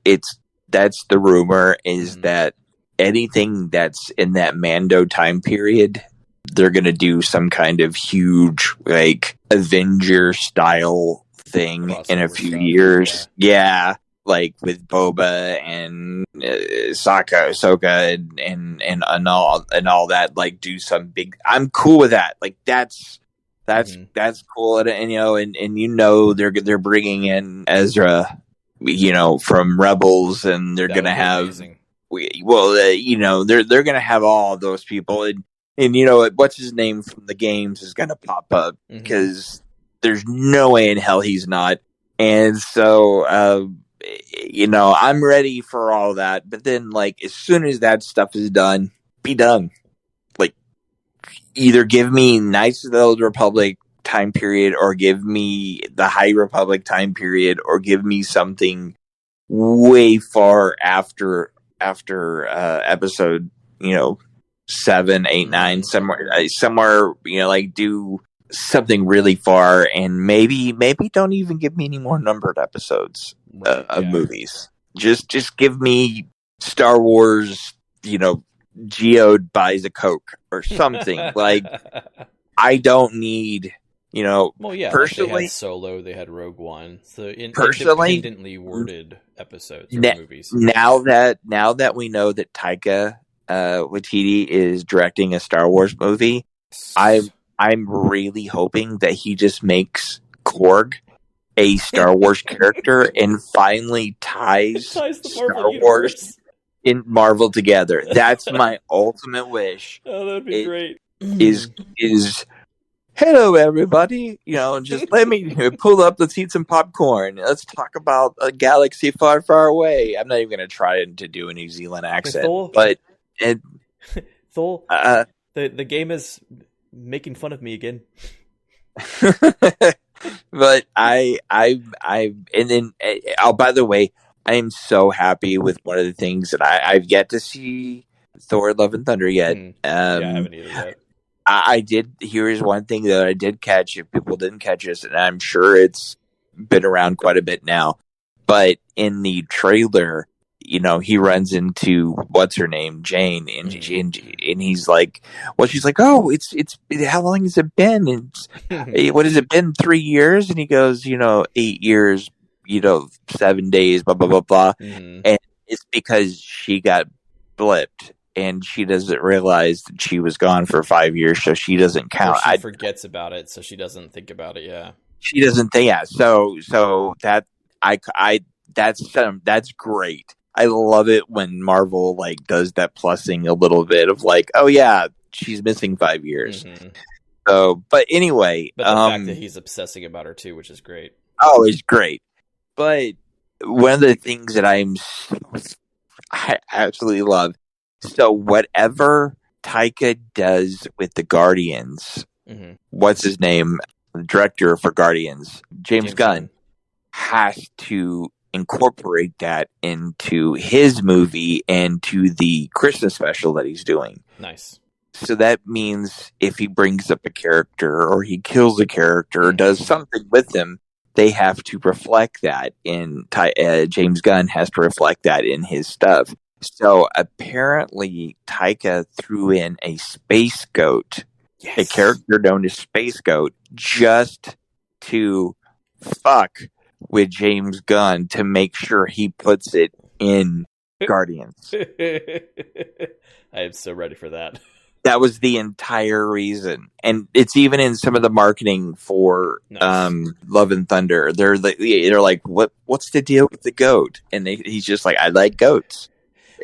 B: that's the rumor, is that anything that's in that Mando time period, they're gonna do some kind of huge like Avenger style thing in a few years. Yeah, like with Boba and Ahsoka and all that. Like, do some big. I'm cool with that. Like that's cool, and they're bringing in Ezra, from Rebels, and they're gonna have
C: amazing.
B: they're gonna have all of those people, and And you know what? What's his name from the games is going to pop up because there's no way in hell he's not. And so, I'm ready for all that. But then, like, as soon as that stuff is done, be done. Like, either give me Knights of the Old Republic time period, or give me the High Republic time period, or give me something way far after episode, 7, 8, 9, somewhere, like do something really far, and maybe don't even give me any more numbered episodes of movies. Just give me Star Wars, Geode buys a Coke or something. Like, I don't need, personally,
C: like they had Solo, they had Rogue One, so independently worded episodes or movies.
B: Now that we know that Taika Waititi is directing a Star Wars movie, I'm really hoping that he just makes Korg a Star Wars character and finally ties
C: the
B: Star Wars in Marvel together. That's my ultimate wish.
C: Oh, that'd be great.
B: Is hello everybody, just let me pull up, let's eat some popcorn, let's talk about a galaxy far, far away. I'm not even going to try to do a New Zealand accent, but
C: Thor, the game is making fun of me again.
B: But and then by the way, I am so happy with one of the things that I've yet to see Thor: Love and Thunder yet.
C: I haven't either yet.
B: I did. Here's one thing that I did catch. If people didn't catch this, and I'm sure it's been around quite a bit now, but in the trailer, he runs into what's her name, Jane, and he's like, well, she's like, oh, it's how long has it been? And what has it been? 3 years? And he goes, 8 years, 7 days, blah blah blah blah, and it's because she got blipped. And she doesn't realize that she was gone for 5 years, so she doesn't count.
C: She forgets about it, so she doesn't think about it. Yeah,
B: she doesn't think. Yeah, so that that's great. I love it when Marvel does that plussing a little bit of oh yeah, she's missing 5 years. So, but anyway,
C: but the fact that he's obsessing about her too, which is great.
B: Oh, it's great. But one of the things that I absolutely love. So whatever Taika does with the Guardians, what's his name? The director for Guardians, James Gunn, has to incorporate that into his movie and to the Christmas special that he's doing.
C: Nice.
B: So that means if he brings up a character or he kills a character or does something with them, they have to reflect that in James Gunn has to reflect that in his stuff. So apparently Taika threw in a space goat, a character known as Space Goat, just to fuck with James Gunn to make sure he puts it in Guardians.
C: I am so ready for that.
B: That was the entire reason. And it's even in some of the marketing for Love and Thunder. They're like, what's the deal with the goat? And he's just like, I like goats.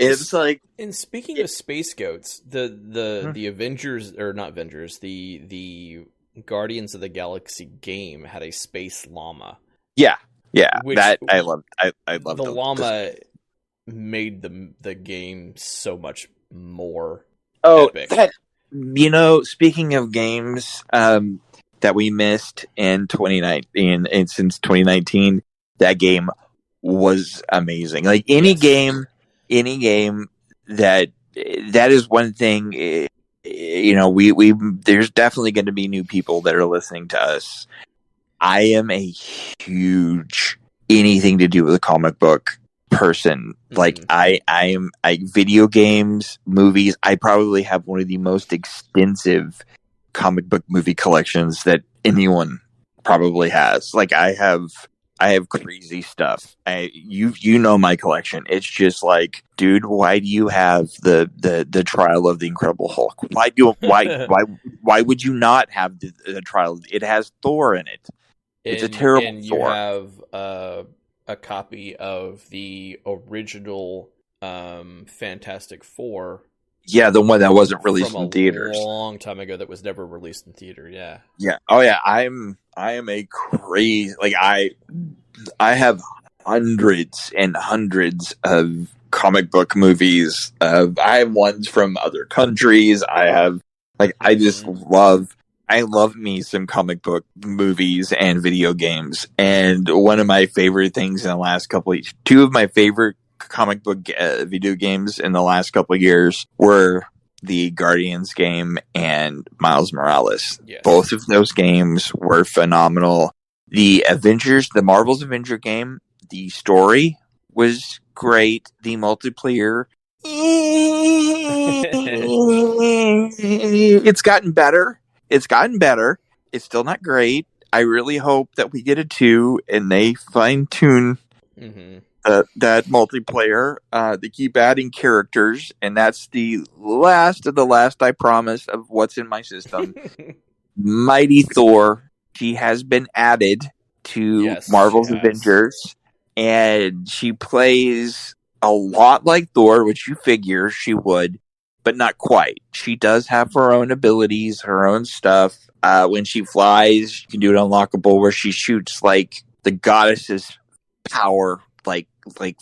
B: It's like,
C: and speaking of space goats, the Avengers, or not Avengers, the Guardians of the Galaxy game had a space llama.
B: Yeah, that I loved. I loved
C: the llama. Made the game so much more epic.
B: Speaking of games that we missed in 2019 and since 2019, that game was amazing. Like any game that is one thing. We there's definitely going to be new people that are listening to us. I am a huge anything to do with a comic book person. Like I video games, movies. I probably have one of the most extensive comic book movie collections that anyone probably has. Like I have crazy stuff. You know my collection. It's just like, dude, why do you have the Trial of the Incredible Hulk? Why would you not have the Trial? It has Thor in it. It's a terrible
C: and you
B: Thor.
C: Have a copy of the original Fantastic Four
B: Yeah, the one that wasn't released
C: from
B: in theaters.
C: a long time ago that was never released in theater. Yeah.
B: Yeah. Oh yeah. I am a crazy I have hundreds and hundreds of comic book movies. I have ones from other countries. I love me some comic book movies and video games. And one of my favorite things in the last two of my favorite comic book video games in the last couple of years were the Guardians game and Miles Morales.
C: Yes.
B: Both of those games were phenomenal. The Marvel's Avenger game, the story was great. The multiplayer, it's gotten better. It's still not great. I really hope that we get a 2 and they fine tune that multiplayer. They keep adding characters, and that's the last of the last, I promise, of what's in my system. Mighty Thor. She has been added to Marvel's Avengers, and she plays a lot like Thor, which you figure she would, but not quite. She does have her own abilities, her own stuff. When she flies, you can do it unlockable where she shoots like the goddess's power, like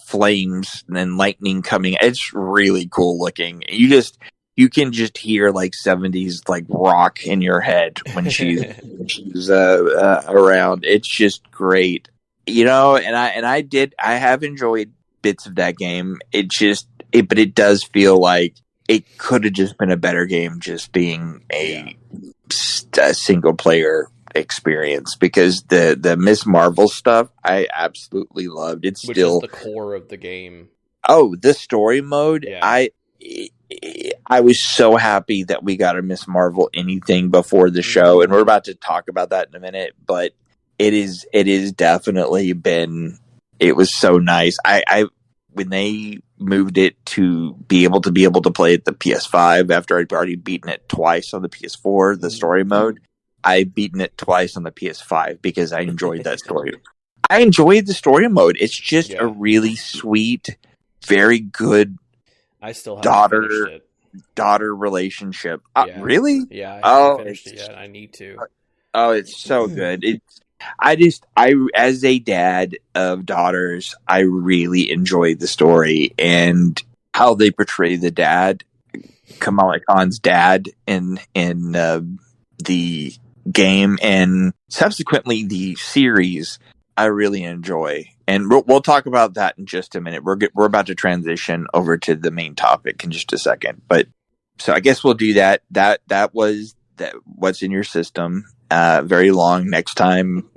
B: flames and then lightning coming. It's really cool looking. You can just hear like 70s like rock in your head when she's around. It's just great, and I have enjoyed bits of that game. But it does feel like it could have just been a better game, just being a single player experience, because the Miss Marvel stuff I absolutely loved. Which is
C: the core of the game.
B: Oh, the story mode.
C: Yeah.
B: I was so happy that we got a Miss Marvel anything before the show, and we're about to talk about that in a minute, but it is definitely been, it was so nice. I when they moved it to be able to play at the PS5 after I'd already beaten it twice on the PS4, the story mode, I've beaten it twice on the PS5 because I enjoyed that story. I enjoyed the story mode. It's just a really sweet, very good
C: I still haven't finished it.
B: Daughter relationship. Really?
C: Yeah, I haven't finished it yet. I need to.
B: Oh, it's so good. As a dad of daughters, I really enjoyed the story and how they portray the dad, Kamala Khan's dad, in the game and subsequently the series. I really enjoy, and we'll talk about that in just a minute. We're about to transition over to the main topic in just a second, but so I guess we'll do that. That was what's in your system. Very long. Next time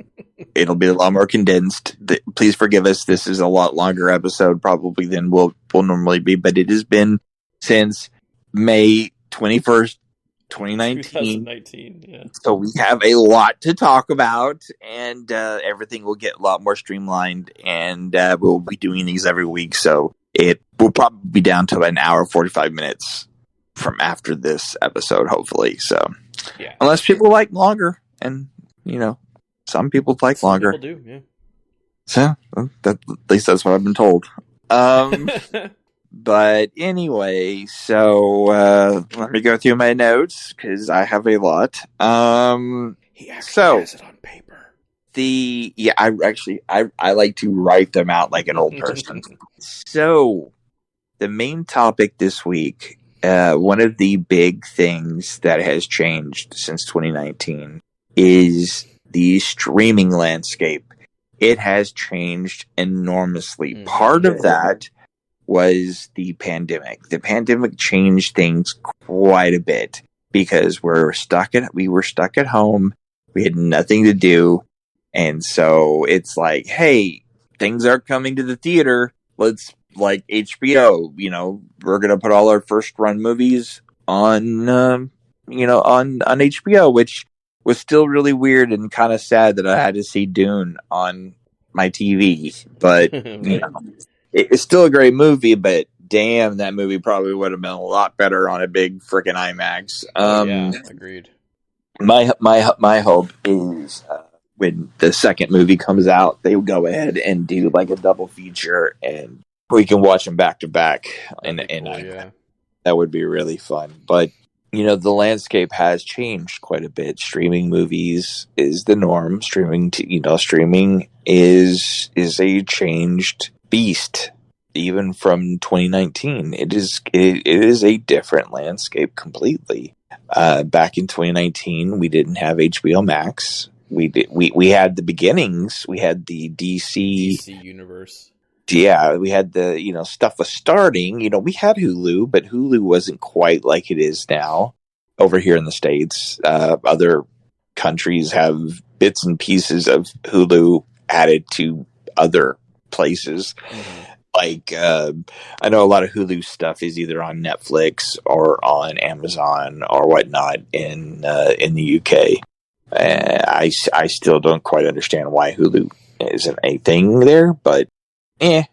B: it'll be a lot more condensed. Please forgive us. This is a lot longer episode probably than we'll normally be, but it has been since May 21st, 2019.
C: Yeah.
B: So we have a lot to talk about, and everything will get a lot more streamlined, and we'll be doing these every week. So it will probably be down to an hour, 45 minutes from after this episode, hopefully. So unless people like longer, and some people like longer.
C: People do, yeah.
B: So at least that's what I've been told. But anyway, so let me go through my notes because I have a lot.
C: He actually has it on paper.
B: I like to write them out like an old person. So the main topic this week, one of the big things that has changed since 2019 is the streaming landscape. It has changed enormously. Part of that was the pandemic. The pandemic changed things quite a bit because we were stuck at home. We had nothing to do. And so it's like, hey, things aren't coming to the theater. Let's, like HBO, we're going to put all our first run movies on, on HBO, which was still really weird and kind of sad that I had to see Dune on my TV. But, it's still a great movie, but damn, that movie probably would have been a lot better on a big freaking IMAX.
C: Agreed.
B: My hope is when the second movie comes out, they will go ahead and do like a double feature, and we can watch them back to back in IMAX. That would be really fun. But, you know, the landscape has changed quite a bit. Streaming movies is the norm. Streaming is a changed beast. Even from 2019, it is a different landscape completely. Back in 2019, we didn't have HBO Max. We had the beginnings. We had the DC
C: universe.
B: Yeah, we had the, you know, stuff was starting. You know, we had Hulu, but Hulu wasn't quite like it is now over here in the States. Other countries have bits and pieces of Hulu added to other places. Mm-hmm. Like, I know a lot of Hulu stuff is either on Netflix or on Amazon or whatnot in the UK. I still don't quite understand why Hulu isn't a thing there, but it's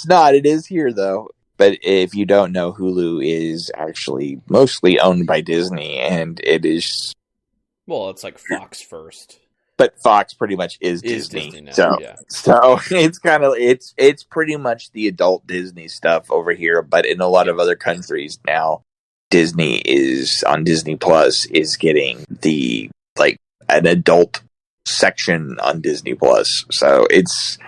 B: not. It is here though. But if you don't know, Hulu is actually mostly owned by Disney, and it is.
C: Well, it's like Fox first.
B: But Fox pretty much is Disney
C: now,
B: so
C: yeah.
B: So it's kind of it's pretty much the adult Disney stuff over here. But in a lot of other countries now, Disney is on Disney Plus is getting the like an adult section on Disney Plus. So it's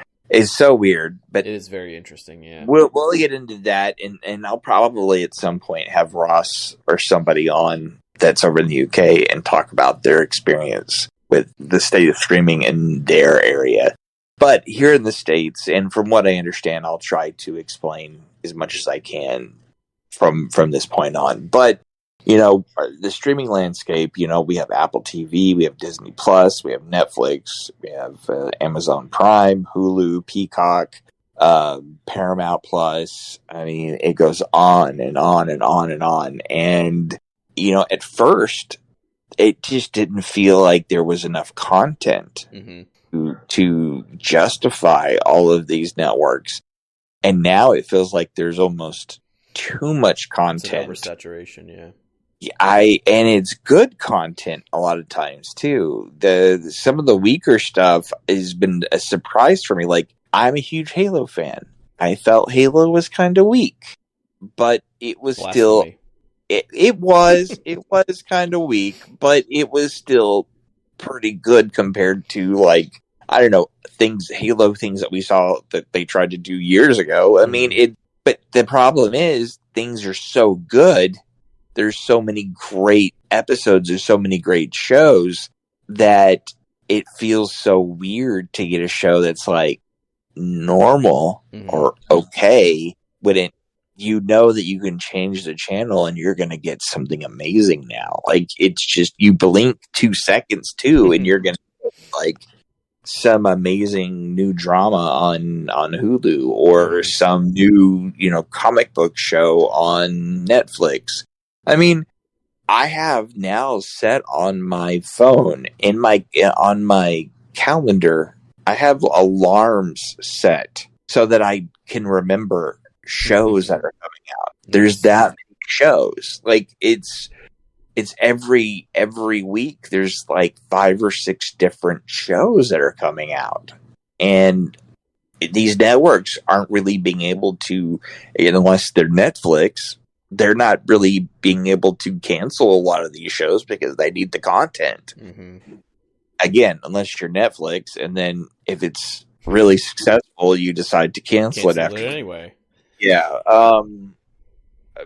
B: so weird, but
C: it is very interesting. Yeah,
B: we'll get into that, and I'll probably at some point have Ross or somebody on that's over in the UK and talk about their experience with the state of streaming in their area. But here in the States, and from what I understand, I'll try to explain as much as I can from this point on. But, you know, the streaming landscape, you know, we have Apple TV, we have Disney Plus, we have Netflix, we have Amazon Prime, Hulu, Peacock, Paramount Plus. I mean, it goes on and on and on and on. And, you know, at first, it just didn't feel like there was enough content to justify all of these networks. And now it feels like there's almost too much content.
C: It's an oversaturation, yeah.
B: And it's good content a lot of times too. Some of the weaker stuff has been a surprise for me. Like, I'm a huge Halo fan. I felt Halo was kind of weak, but it was still. It was kind of weak, but it was still pretty good compared to, like, I don't know, Halo things that we saw that they tried to do years ago. I mean, but the problem is things are so good. There's so many great episodes. There's so many great shows that it feels so weird to get a show that's like normal or okay when it. You know that you can change the channel and you're going to get something amazing now. Like, it's just, you blink 2 seconds too, and you're going to get like some amazing new drama on Hulu or some new, you know, comic book show on Netflix. I mean, I have now set on my phone on my calendar, I have alarms set so that I can remember shows that are coming out. There's that many shows. Like, it's every week there's like 5 or 6 different shows that are coming out, and these networks aren't really being able to, unless they're Netflix, they're not really being able to cancel a lot of these shows because they need the content. Again, unless you're Netflix, and then if it's really successful, you decide to cancel it after
C: anyway.
B: Yeah,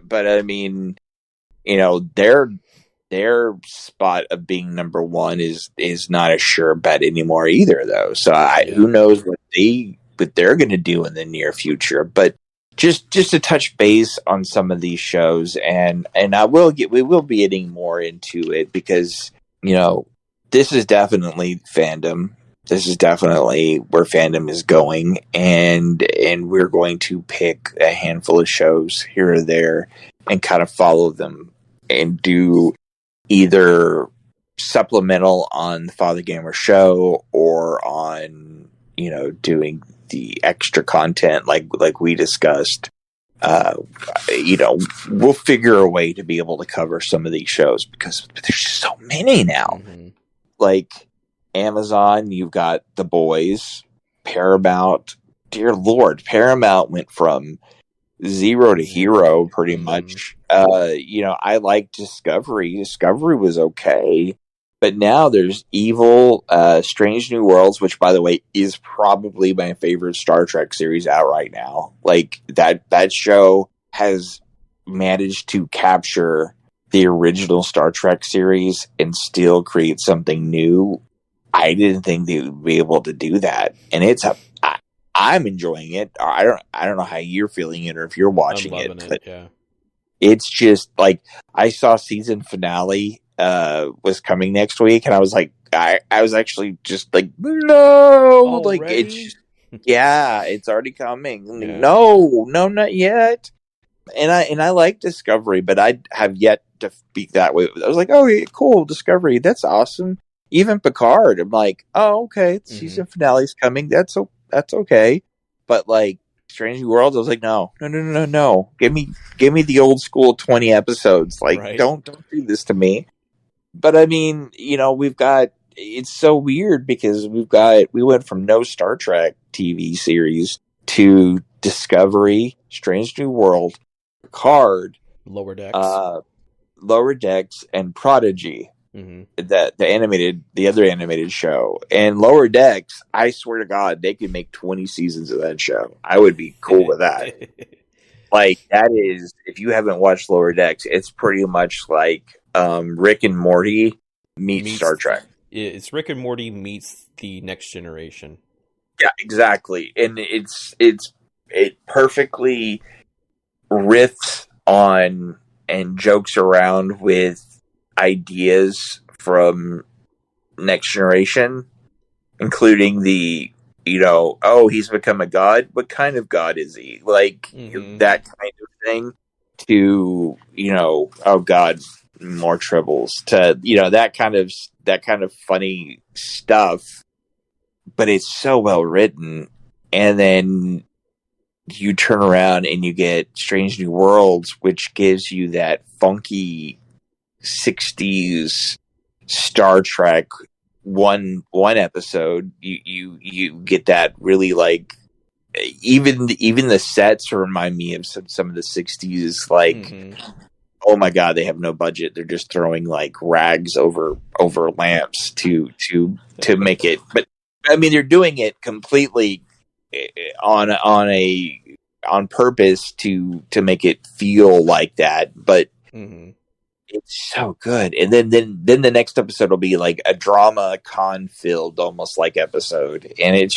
B: but I mean, you know, their spot of being number one is not a sure bet anymore either, though. So who knows what they're going to do in the near future? But just to touch base on some of these shows, and we will be getting more into it because, you know, this is definitely fandom. This is definitely where fandom is going, and we're going to pick a handful of shows here or there and kind of follow them and do either supplemental on the Fathergamer show or on, you know, doing the extra content like we discussed. You know, we'll figure a way to be able to cover some of these shows because there's just so many now. Like Amazon, you've got The Boys, Paramount. Dear Lord, Paramount went from zero to hero, pretty
C: Mhm.
B: much. I like Discovery. Discovery was okay. But now there's Evil, Strange New Worlds, which, by the way, is probably my favorite Star Trek series out right now. Like, that show has managed to capture the original Star Trek series and still create something new. I didn't think they would be able to do that. And I'm enjoying it. I don't know how you're feeling it or if you're watching
C: I'm loving
B: it,
C: it.
B: but
C: Yeah.
B: it's just like, I saw season finale was coming next week, and I was like, I was actually just like, no, like
C: Already?
B: it's already coming.
C: Yeah.
B: No, not yet. And I like Discovery, but I have yet to be that way. I was like, oh, yeah, cool, Discovery, that's awesome. Even Picard, I'm like, oh, okay, season finale's coming. That's okay. But like Strange New Worlds, I was like, no. Give me the old school 20 episodes. Like,
C: Right.
B: don't do this to me. But I mean, it's so weird because we went from no Star Trek TV series to Discovery, Strange New World, Picard,
C: Lower Decks.
B: Lower Decks, and Prodigy.
C: Mm-hmm.
B: The other animated show. And Lower Decks, I swear to God, they could make 20 seasons of that show. I would be cool with that. Like, that is, if you haven't watched Lower Decks, it's pretty much like Rick and Morty meets Star Trek.
C: It's Rick and Morty meets the Next Generation.
B: Yeah, exactly. And it perfectly riffs on and jokes around with ideas from Next Generation, including the, he's become a god. What kind of god is he? Like, that kind of thing, to, oh God, more tribbles, to, that kind of funny stuff. But it's so well written. And then you turn around and you get Strange New Worlds, which gives you that funky 60s Star Trek one episode. You get that really, like, even the sets remind me of some of the 60s, like, oh my God, they have no budget, they're just throwing like rags over lamps to make it. But I mean, they're doing it completely on purpose to make it feel like that. But it's so good. And then the next episode will be like a drama con filled, almost like episode. And I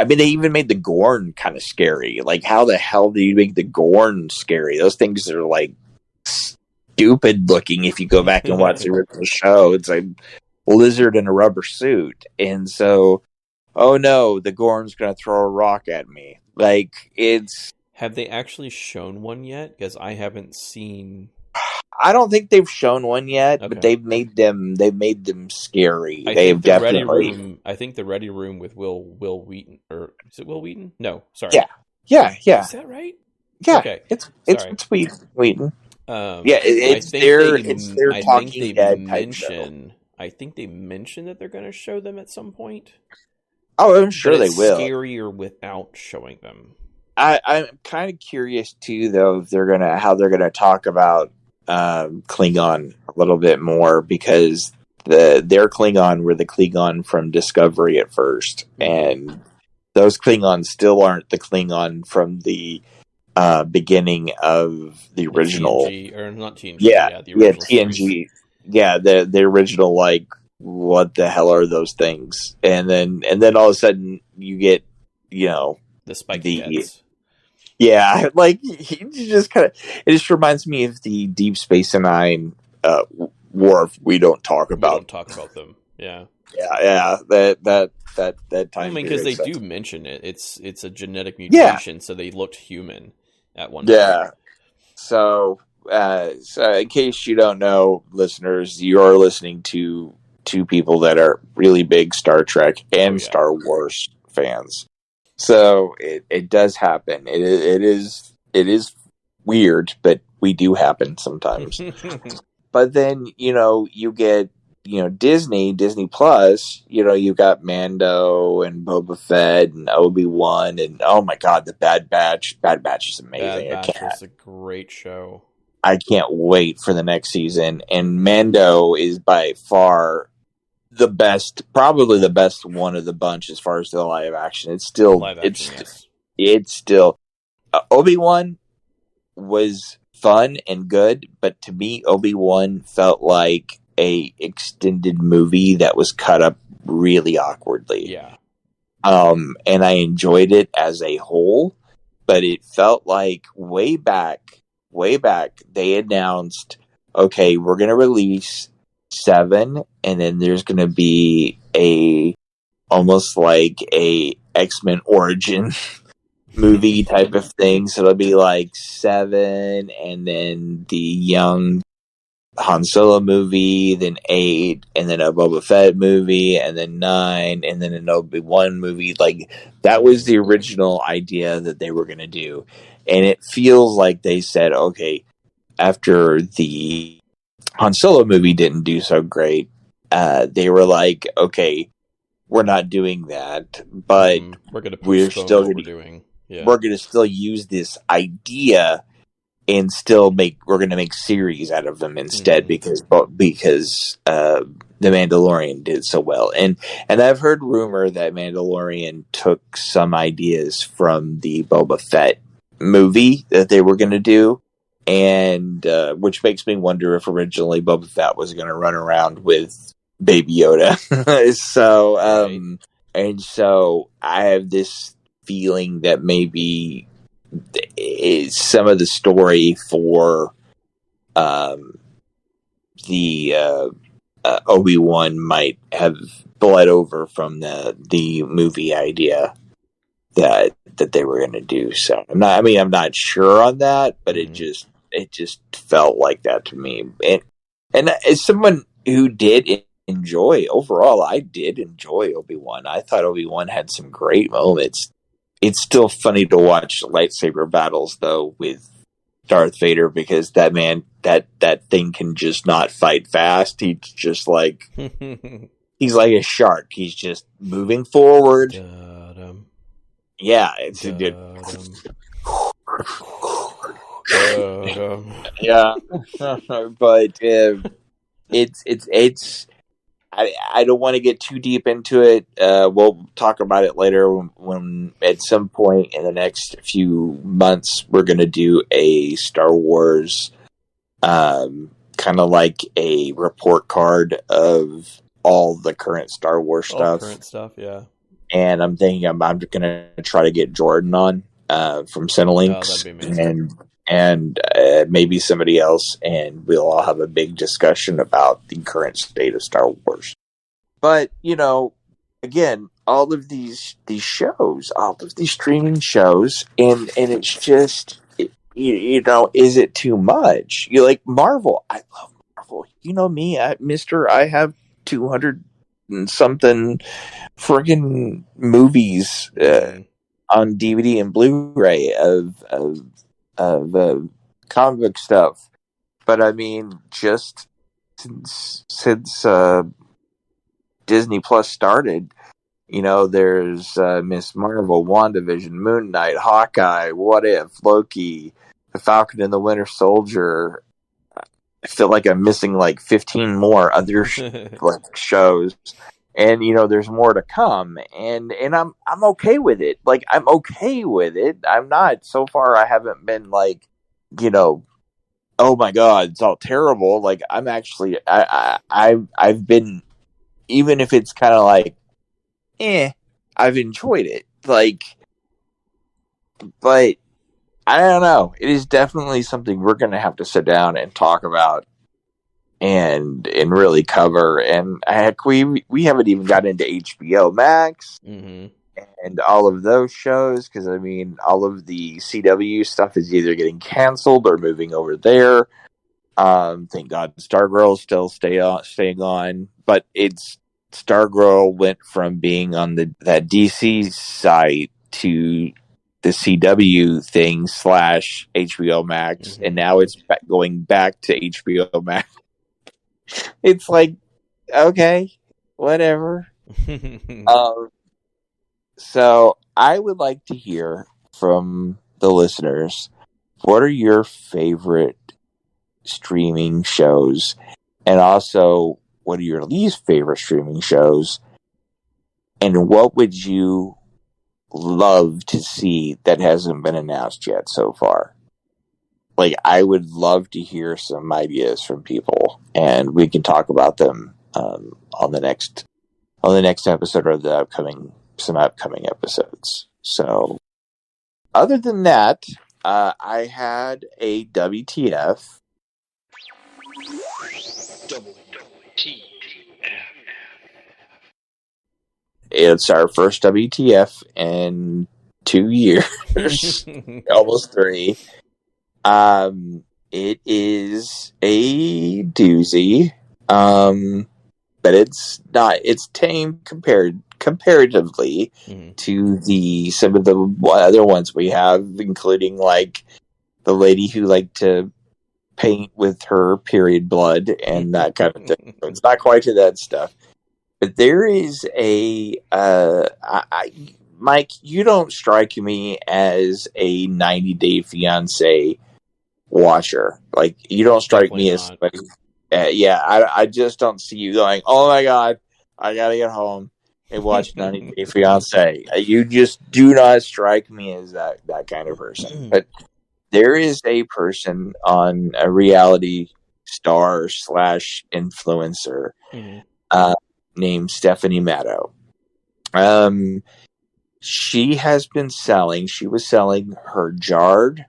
B: mean, they even made the Gorn kind of scary. Like, how the hell do you make the Gorn scary? Those things are like stupid looking if you go back and watch the original show. It's like a lizard in a rubber suit. And so, oh no, the Gorn's going to throw a rock at me. Like, it's...
C: Have they actually shown one yet? Because I haven't seen...
B: I don't think they've shown one yet,
C: okay.
B: But they've made them scary.
C: I
B: think
C: the Ready Room with Will Wheaton, or is it Will Wheaton? No, sorry.
B: Yeah.
C: Is that right?
B: Yeah.
C: Okay.
B: It's Wheaton.
C: It's their Talking Dead type show. I think they mentioned that they're going to show them at some point.
B: Oh, I'm sure they will.
C: Scarier without showing them.
B: I'm kind of curious too, though, if how they're gonna talk about Klingon a little bit more, because their Klingon were the Klingon from Discovery at first, and those Klingons still aren't the Klingon from the beginning of the original.
C: TNG, or not TNG.
B: Yeah,
C: the original
B: TNG.
C: series.
B: Yeah, the original, like, what the hell are those things? And then all of a sudden you get,
C: the spiky heads.
B: Yeah, like, it just reminds me of the Deep Space Nine Worf. We don't talk about
C: them. Yeah.
B: Yeah. That time.
C: I mean, because they do mention it. It's a genetic mutation, so they looked human at one point.
B: Yeah. So in case you don't know, listeners, you are listening to two people that are really big Star Trek and Star Wars fans. So it does happen. It is weird, but we do happen sometimes. But then, you get Disney Plus, you got Mando and Boba Fett and Obi-Wan and oh my God, the Bad Batch. Bad Batch is amazing.
C: Bad Batch was a great show.
B: I can't wait for the next season. And Mando is by far the best, probably the best one of the bunch as far as the live action. It's still, it's still, Obi-Wan was fun and good, but to me, Obi-Wan felt like a extended movie that was cut up really awkwardly.
C: Yeah.
B: And I enjoyed it as a whole, but it felt like way back, they announced, okay, we're going to release 7, and then there's going to be almost like a X-Men origin movie type of thing. So it'll be like 7, and then the young Han Solo movie, then 8, and then a Boba Fett movie, and then 9, and then an Obi-Wan movie. Like, that was the original idea that they were going to do. And it feels like they said, okay, after the Han Solo movie didn't do so great, they were like, okay, we're not doing that, but we're still going to still use this idea and still we're going to make series out of them instead because The Mandalorian did so well. And I've heard rumor that Mandalorian took some ideas from the Boba Fett movie that they were going to do, and which makes me wonder if originally Boba Fett was going to run around with Baby Yoda. So I have this feeling that maybe some of the story for the Obi-Wan might have bled over from the movie idea that they were going to do. So I'm not sure on that, but it just felt like that to me. And as someone who did enjoy overall, I did enjoy Obi-Wan. I thought Obi-Wan had some great moments. It's still funny to watch lightsaber battles though with Darth Vader because that man, that thing can just not fight fast. He's just like he's like a shark. He's just moving forward. Yeah, it's a good. Yeah, but it's. I don't want to get too deep into it. We'll talk about it later when at some point in the next few months we're going to do a Star Wars kind of like a report card of all the current Star Wars stuff.
C: Current stuff, yeah.
B: And I'm thinking I'm going to try to get Jordan on from Cinelinx and maybe somebody else, and we'll all have a big discussion about the current state of Star Wars. But, again, all of these shows, all of these streaming shows, and it's just, is it too much? You like Marvel. I love Marvel. You know me, I have 200 and something friggin' movies on DVD and Blu-ray of comic book stuff. But I mean, just since Disney Plus started, there's Miss Marvel, WandaVision, Moon Knight, Hawkeye, What If, Loki, The Falcon and the Winter Soldier. I feel like I'm missing like 15 more other shows. And there's more to come, and I'm okay with it. Like I'm okay with it. I'm not so far. I haven't been like, oh my god, it's all terrible. Like I'm actually, I've been, even if it's kind of like, I've enjoyed it. Like, but I don't know. It is definitely something we're going to have to sit down and talk about. And really cover, and heck, we haven't even got into HBO Max and all of those shows, because I mean, all of the CW stuff is either getting canceled or moving over there. Thank God, Stargirl still staying on, but Stargirl went from being on that DC site to the CW thing / HBO Max, and now it's going back to HBO Max. It's like okay, whatever. So I would like to hear from the listeners, what are your favorite streaming shows? And also, what are your least favorite streaming shows? And what would you love to see that hasn't been announced yet so far? Like, I would love to hear some ideas from people, and we can talk about them on the next episode or some upcoming episodes. So, other than that, I had a WTF.
A: WTF.
B: It's our first WTF in 2 years, almost 3. It is a doozy, but it's tame comparatively to some of the other ones we have, including like the lady who liked to paint with her period blood and that kind of thing. It's not quite to that stuff. But there is Mike, you don't strike me as a 90 Day Fiancé watcher. Like, you don't strike me as somebody. I just don't see you going, oh my God, I gotta get home and watch 90 Day Fiancé. You just do not strike me as that kind of person. But there is a person on a reality star / influencer named Stephanie Matto. She was selling her jarred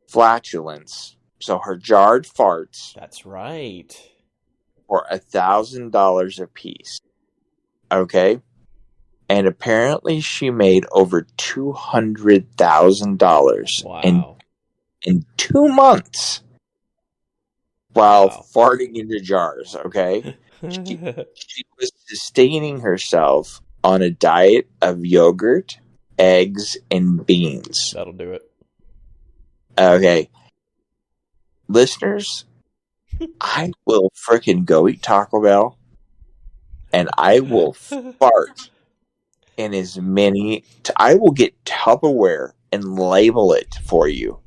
B: flatulence. So her jarred farts.
C: That's right.
B: For $1,000 a piece. Okay? And apparently she made over $200,000 in 2 months while farting into jars, okay? She was sustaining herself on a diet of yogurt, eggs, and beans.
C: That'll do it.
B: Okay. Listeners, I will frickin' go eat Taco Bell, and I will fart in as many... I will get Tupperware and label it for you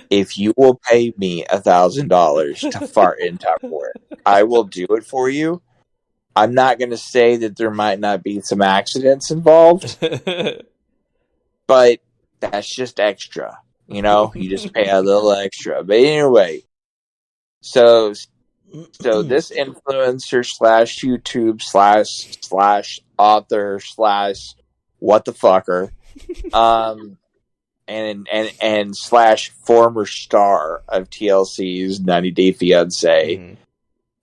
B: if you will pay me $1,000 to fart in Tupperware. I will do it for you. I'm not going to say that there might not be some accidents involved, but that's just extra. You know, you just pay a little extra. But anyway, so this influencer / YouTube / author / what the fucker, and / former star of TLC's 90 Day Fiancé,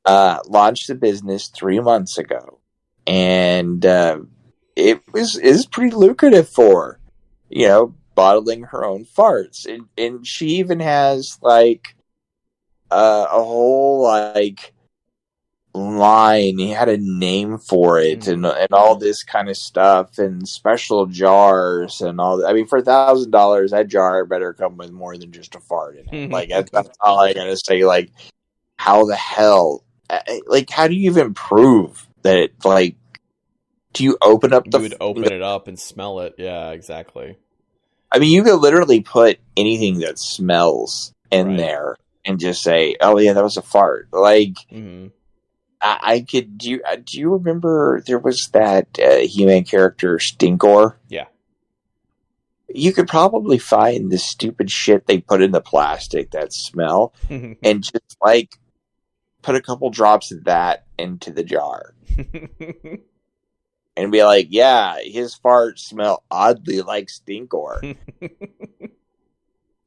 B: launched the business 3 months ago, and it is pretty lucrative for her, you know, bottling her own farts, and she even has like a whole like line. He had a name for it, and all this kind of stuff, and special jars and all that. I mean, for $1,000, that jar better come with more than just a fart in it. Like, that's all I gotta say. Like, how the hell? Like, how do you even prove that it, like, do you open up
C: You would open it up and smell it. Yeah, exactly.
B: I mean, you could literally put anything that smells in there and just say, oh yeah, that was a fart. Like, I could, do you remember there was that He-Man character Stinkor?
C: Yeah.
B: You could probably find the stupid shit they put in the plastic that smell and just like put a couple drops of that into the jar. And be like, yeah, his farts smell oddly like Stinkor.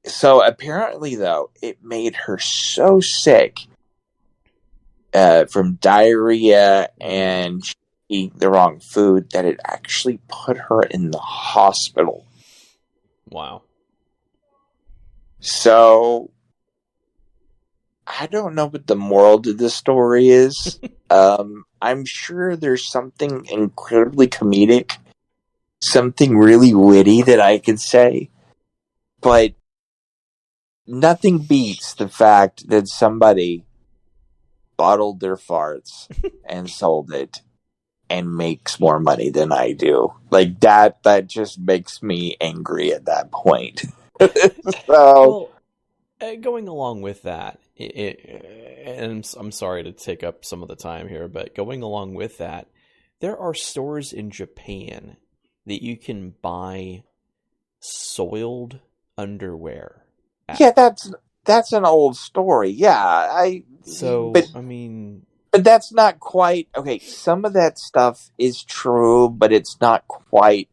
B: So apparently, though, it made her so sick from diarrhea and eating the wrong food that it actually put her in the hospital.
C: Wow.
B: So I don't know what the moral to this story is. I'm sure there's something incredibly comedic, something really witty that I could say, but nothing beats the fact that somebody bottled their farts and sold it and makes more money than I do. Like that just makes me angry at that point. So,
C: Well, going along with that, and I'm sorry to take up some of the time here, but going along with that, there are stores in Japan that you can buy soiled underwear at.
B: yeah, that's an old story. Yeah, but
C: I mean,
B: but that's not quite okay. Some of that stuff is true, but it's not quite.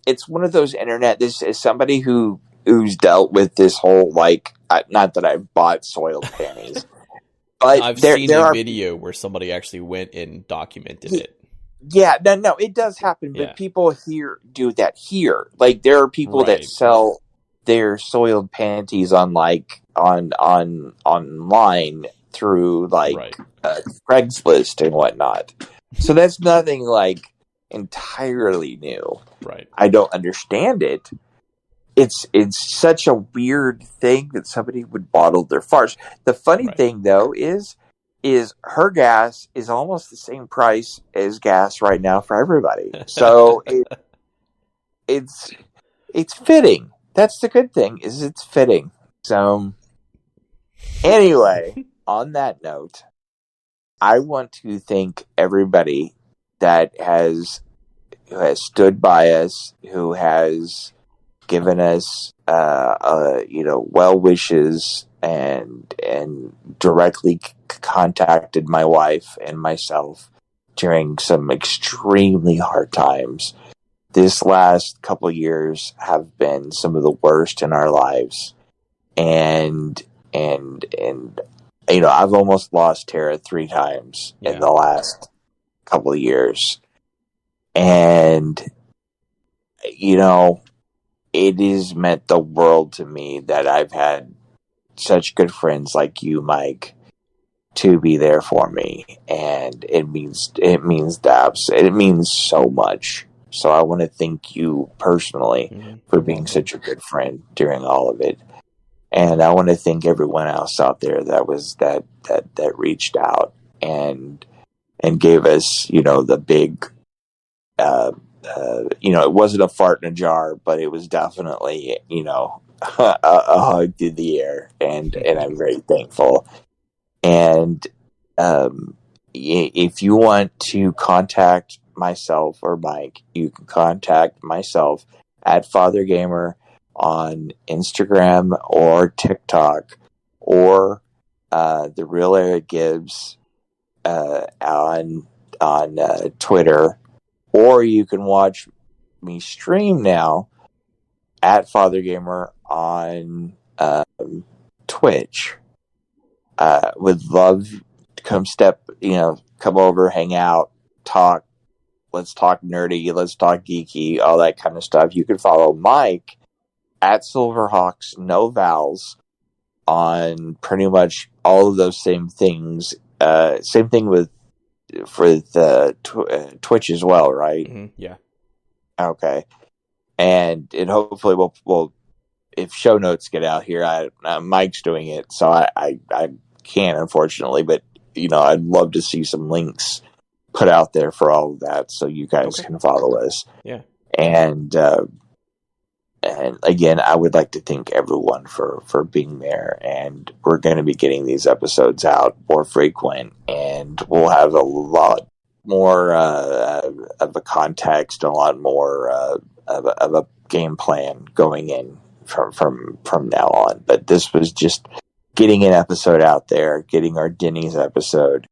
B: It's one of those internet. This is somebody who's dealt with this whole like. Not that I've bought soiled panties, but
C: I've
B: there
C: seen
B: there
C: a
B: are.
C: video where somebody actually went and documented it.
B: Yeah, no, it does happen,
C: Yeah.
B: but people here do that here. Like there are people that
C: Right.
B: sell their soiled panties on like on online through like
C: Right.
B: Craigslist and whatnot. So that's nothing like entirely new.
C: Right.
B: I don't understand it. It's such a weird thing that somebody would bottle their farts. The funny
C: Right.
B: thing though is her gas is almost the same price as gas right now for everybody. So it's fitting. That's the good thing, is it's fitting. So anyway, on that note, I want to thank everybody that who has stood by us, who has given us well wishes and directly contacted my wife and myself during some extremely hard times. This last couple years have been some of the worst in our lives, and I've almost lost Tara 3 times in the last couple of years, and it has meant the world to me that I've had such good friends like you, Mike, to be there for me, and it means dabs. It means so much. So I want to thank you personally for being such a good friend during all of it, and I want to thank everyone else out there that reached out and gave us the big. It wasn't a fart in a jar, but it was definitely, a hug through the air, and I'm very thankful. And if you want to contact myself or Mike, you can contact myself at Fathergamer on Instagram or TikTok, or the Real Eric Gibbs on Twitter. Or you can watch me stream now at Fathergamer on Twitch. Would love to come over, hang out, talk. Let's talk nerdy, let's talk geeky, all that kind of stuff. You can follow Mike at Silverhawks, no vowels, on pretty much all of those same things. Same thing with Twitch as well, right?
C: Mm-hmm. Yeah.
B: Okay. And hopefully we'll if show notes get out here, Mike's doing it, so I can't, unfortunately, but I'd love to see some links put out there for all of that, so you guys can follow us.
C: Yeah.
B: And again, I would like to thank everyone for being there, and we're going to be getting these episodes out more frequent, and we'll have a lot more of a context, a lot more of a game plan going in from now on. But this was just getting an episode out there, getting our Denny's episode,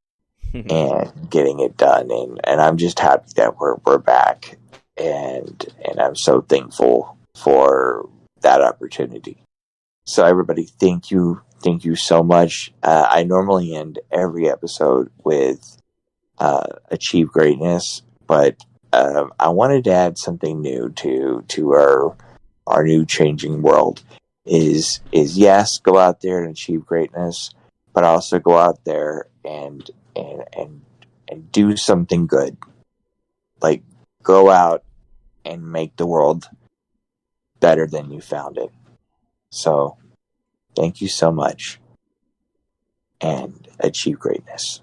B: and getting it done, and I'm just happy that we're back, and I'm so thankful for that opportunity. So everybody, thank you so much. I normally end every episode with achieve greatness, but I wanted to add something new to our new changing world. Is yes, go out there and achieve greatness, but also go out there and do something good. Like, go out and make the world better than you found it. So, thank you so much, and achieve greatness.